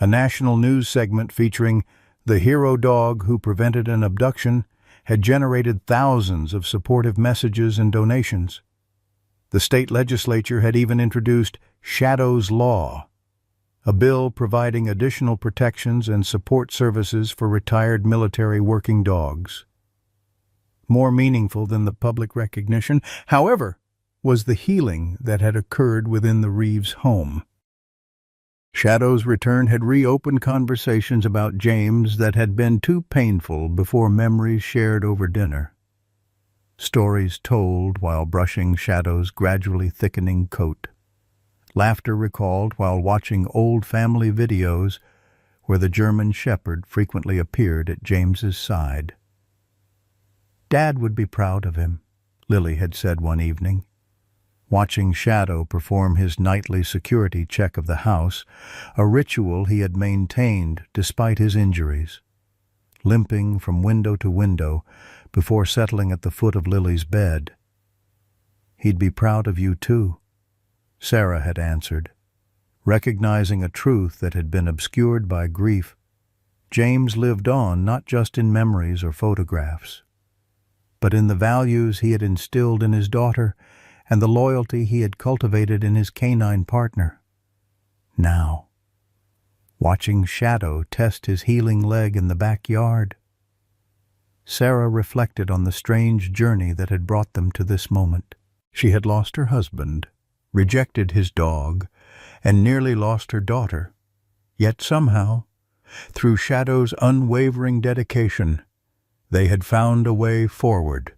A national news segment featuring the hero dog who prevented an abduction had generated thousands of supportive messages and donations. The state legislature had even introduced Shadow's Law, a bill providing additional protections and support services for retired military working dogs. More meaningful than the public recognition, however, was the healing that had occurred within the Reeves home. Shadow's return had reopened conversations about James that had been too painful before memories shared over dinner. Stories told while brushing Shadow's gradually thickening coat. Laughter recalled while watching old family videos where the German Shepherd frequently appeared at James's side. "Dad would be proud of him," Lily had said one evening, watching Shadow perform his nightly security check of the house, a ritual he had maintained despite his injuries, limping from window to window before settling at the foot of Lily's bed. "He'd be proud of you too," Sarah had answered, recognizing a truth that had been obscured by grief. James lived on not just in memories or photographs, but in the values he had instilled in his daughter and the loyalty he had cultivated in his canine partner. Now, watching Shadow test his healing leg in the backyard, Sarah reflected on the strange journey that had brought them to this moment. She had lost her husband, rejected his dog, and nearly lost her daughter. Yet somehow, through Shadow's unwavering dedication, they had found a way forward,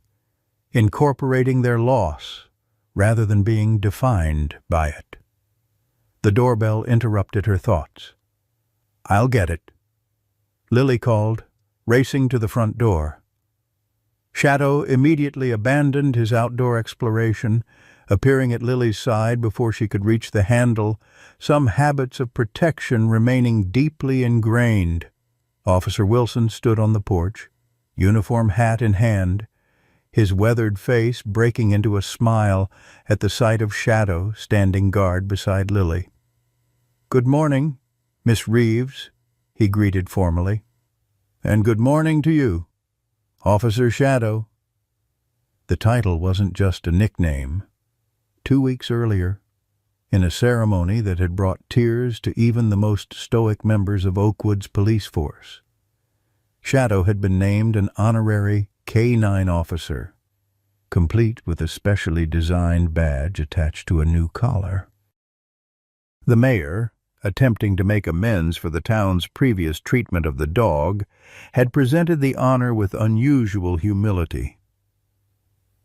incorporating their loss rather than being defined by it. The doorbell interrupted her thoughts. "I'll get it," Lily called, racing to the front door. Shadow immediately abandoned his outdoor exploration, appearing at Lily's side before she could reach the handle, some habits of protection remaining deeply ingrained. Officer Wilson stood on the porch, uniform hat in hand, his weathered face breaking into a smile at the sight of Shadow standing guard beside Lily. "Good morning, Miss Reeves," he greeted formally. "And good morning to you, Officer Shadow." The title wasn't just a nickname. 2 weeks earlier, in a ceremony that had brought tears to even the most stoic members of Oakwood's police force, Shadow had been named an honorary K-9 officer, complete with a specially designed badge attached to a new collar. The mayor, attempting to make amends for the town's previous treatment of the dog, had presented the honor with unusual humility.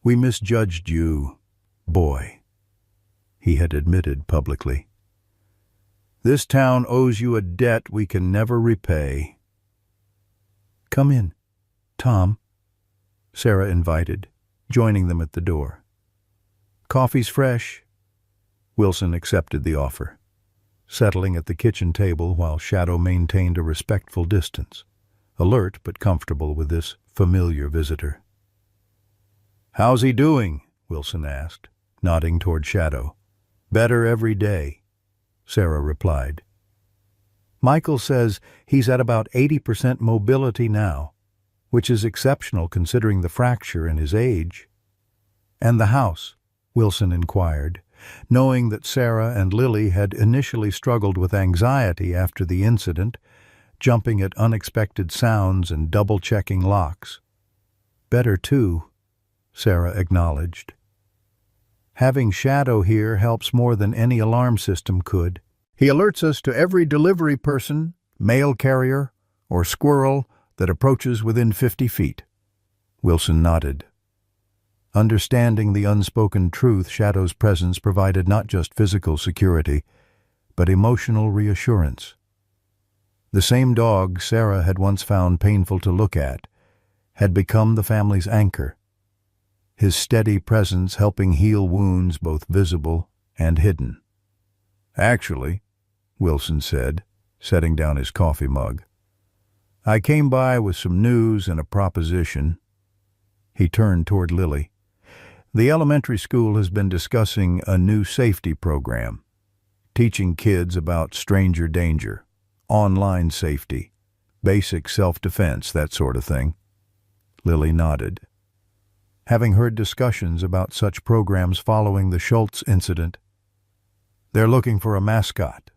"We misjudged you, boy," he had admitted publicly. "This town owes you a debt we can never repay." "Come in, Tom," Sarah invited, joining them at the door. "Coffee's fresh." Wilson accepted the offer, settling at the kitchen table while Shadow maintained a respectful distance, alert but comfortable with this familiar visitor. "How's he doing?" Wilson asked, nodding toward Shadow. "Better every day," Sarah replied. "Michael says he's at about 80% mobility now, which is exceptional considering the fracture and his age." "And the house?" Wilson inquired, knowing that Sarah and Lily had initially struggled with anxiety after the incident, jumping at unexpected sounds and double-checking locks. "Better too," Sarah acknowledged. "Having Shadow here helps more than any alarm system could. He alerts us to every delivery person, mail carrier, or squirrel that approaches within 50 feet. Wilson nodded. Understanding the unspoken truth, Shadow's presence provided not just physical security, but emotional reassurance. The same dog Sarah had once found painful to look at had become the family's anchor, his steady presence helping heal wounds both visible and hidden. "Actually," Wilson said, setting down his coffee mug, "I came by with some news and a proposition." He turned toward Lily. "The elementary school has been discussing a new safety program, teaching kids about stranger danger, online safety, basic self-defense, that sort of thing." Lily nodded. Having heard discussions about such programs following the Schultz incident. "They're looking for a mascot,"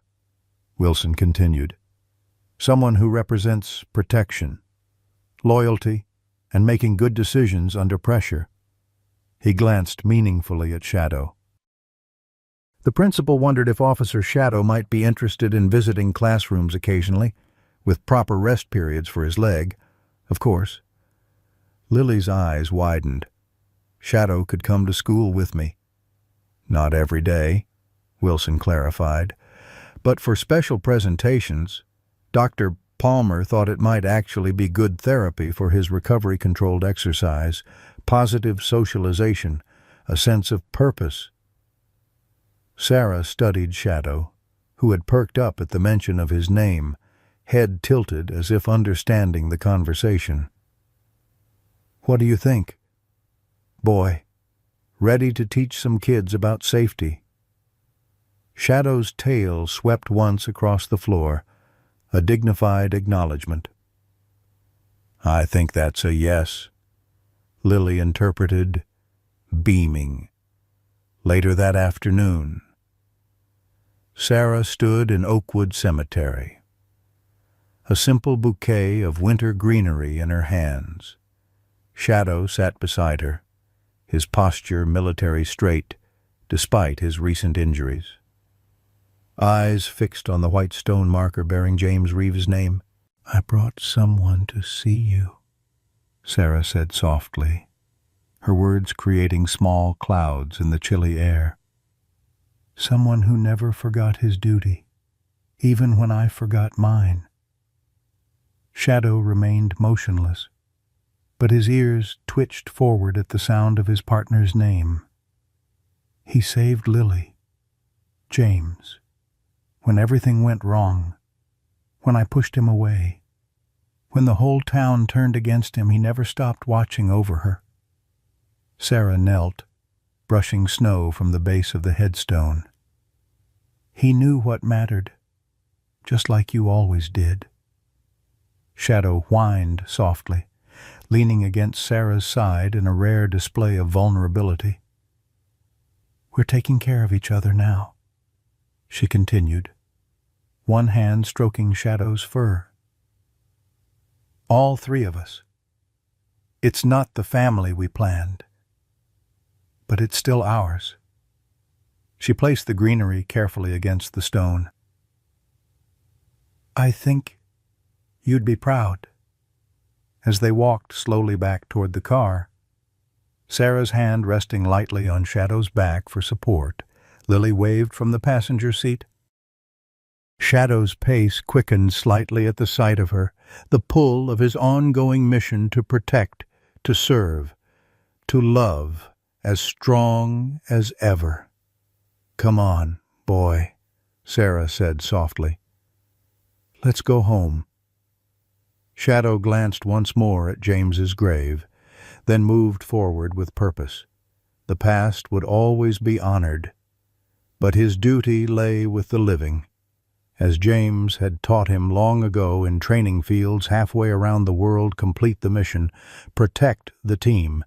Wilson continued. "Someone who represents protection, loyalty, and making good decisions under pressure." He glanced meaningfully at Shadow. The principal wondered if Officer Shadow might be interested in visiting classrooms occasionally, with proper rest periods for his leg, of course. Lily's eyes widened. "Shadow could come to school with me." "Not every day," Wilson clarified. "But for special presentations, Dr. Palmer thought it might actually be good therapy for his recovery-controlled exercise, positive socialization, a sense of purpose." Sarah studied Shadow, who had perked up at the mention of his name, head tilted as if understanding the conversation. "What do you think? Boy, ready to teach some kids about safety." Shadow's tail swept once across the floor, a dignified acknowledgement. "I think that's a yes," Lily interpreted, beaming. Later that afternoon, Sarah stood in Oakwood Cemetery, a simple bouquet of winter greenery in her hands. Shadow sat beside her, his posture military straight, despite his recent injuries. Eyes fixed on the white stone marker bearing James Reeves' name. "I brought someone to see you," Sarah said softly, her words creating small clouds in the chilly air. "Someone who never forgot his duty, even when I forgot mine." Shadow remained motionless, but his ears twitched forward at the sound of his partner's name. "He saved Lily, James, when everything went wrong, when I pushed him away. When the whole town turned against him, he never stopped watching over her." Sarah knelt, brushing snow from the base of the headstone. "He knew what mattered, just like you always did." Shadow whined softly, leaning against Sarah's side in a rare display of vulnerability. "We're taking care of each other now," she continued, one hand stroking Shadow's fur. "All three of us. It's not the family we planned. but it's still ours. She placed the greenery carefully against the stone. I think you'd be proud. As they walked slowly back toward the car, Sarah's hand resting lightly on Shadow's back for support, Lily waved from the passenger seat. Shadow's pace quickened slightly at the sight of her, the pull of his ongoing mission to protect, to serve, to love, as strong as ever. "Come on, boy," Sarah said softly. "Let's go home." Shadow glanced once more at James's grave, then moved forward with purpose. The past would always be honored, but his duty lay with the living. As James had taught him long ago in training fields halfway around the world, complete the mission, protect the team,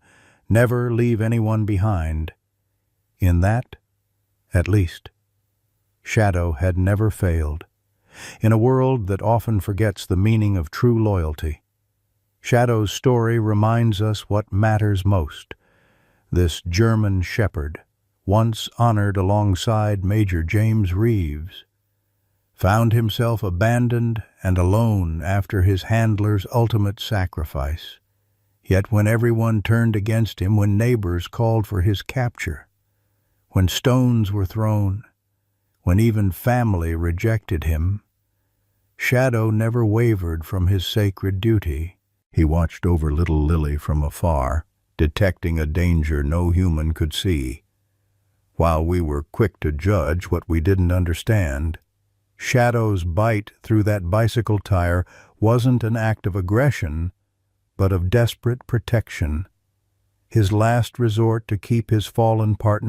never leave anyone behind. In that, at least, Shadow had never failed. In a world that often forgets the meaning of true loyalty, Shadow's story reminds us what matters most. This German shepherd, once honored alongside Major James Reeves, found himself abandoned and alone after his handler's ultimate sacrifice. Yet when everyone turned against him, when neighbors called for his capture, when stones were thrown, when even family rejected him, Shadow never wavered from his sacred duty. He watched over little Lily from afar, detecting a danger no human could see. While we were quick to judge what we didn't understand, Shadow's bite through that bicycle tire wasn't an act of aggression, but of desperate protection, his last resort to keep his fallen partner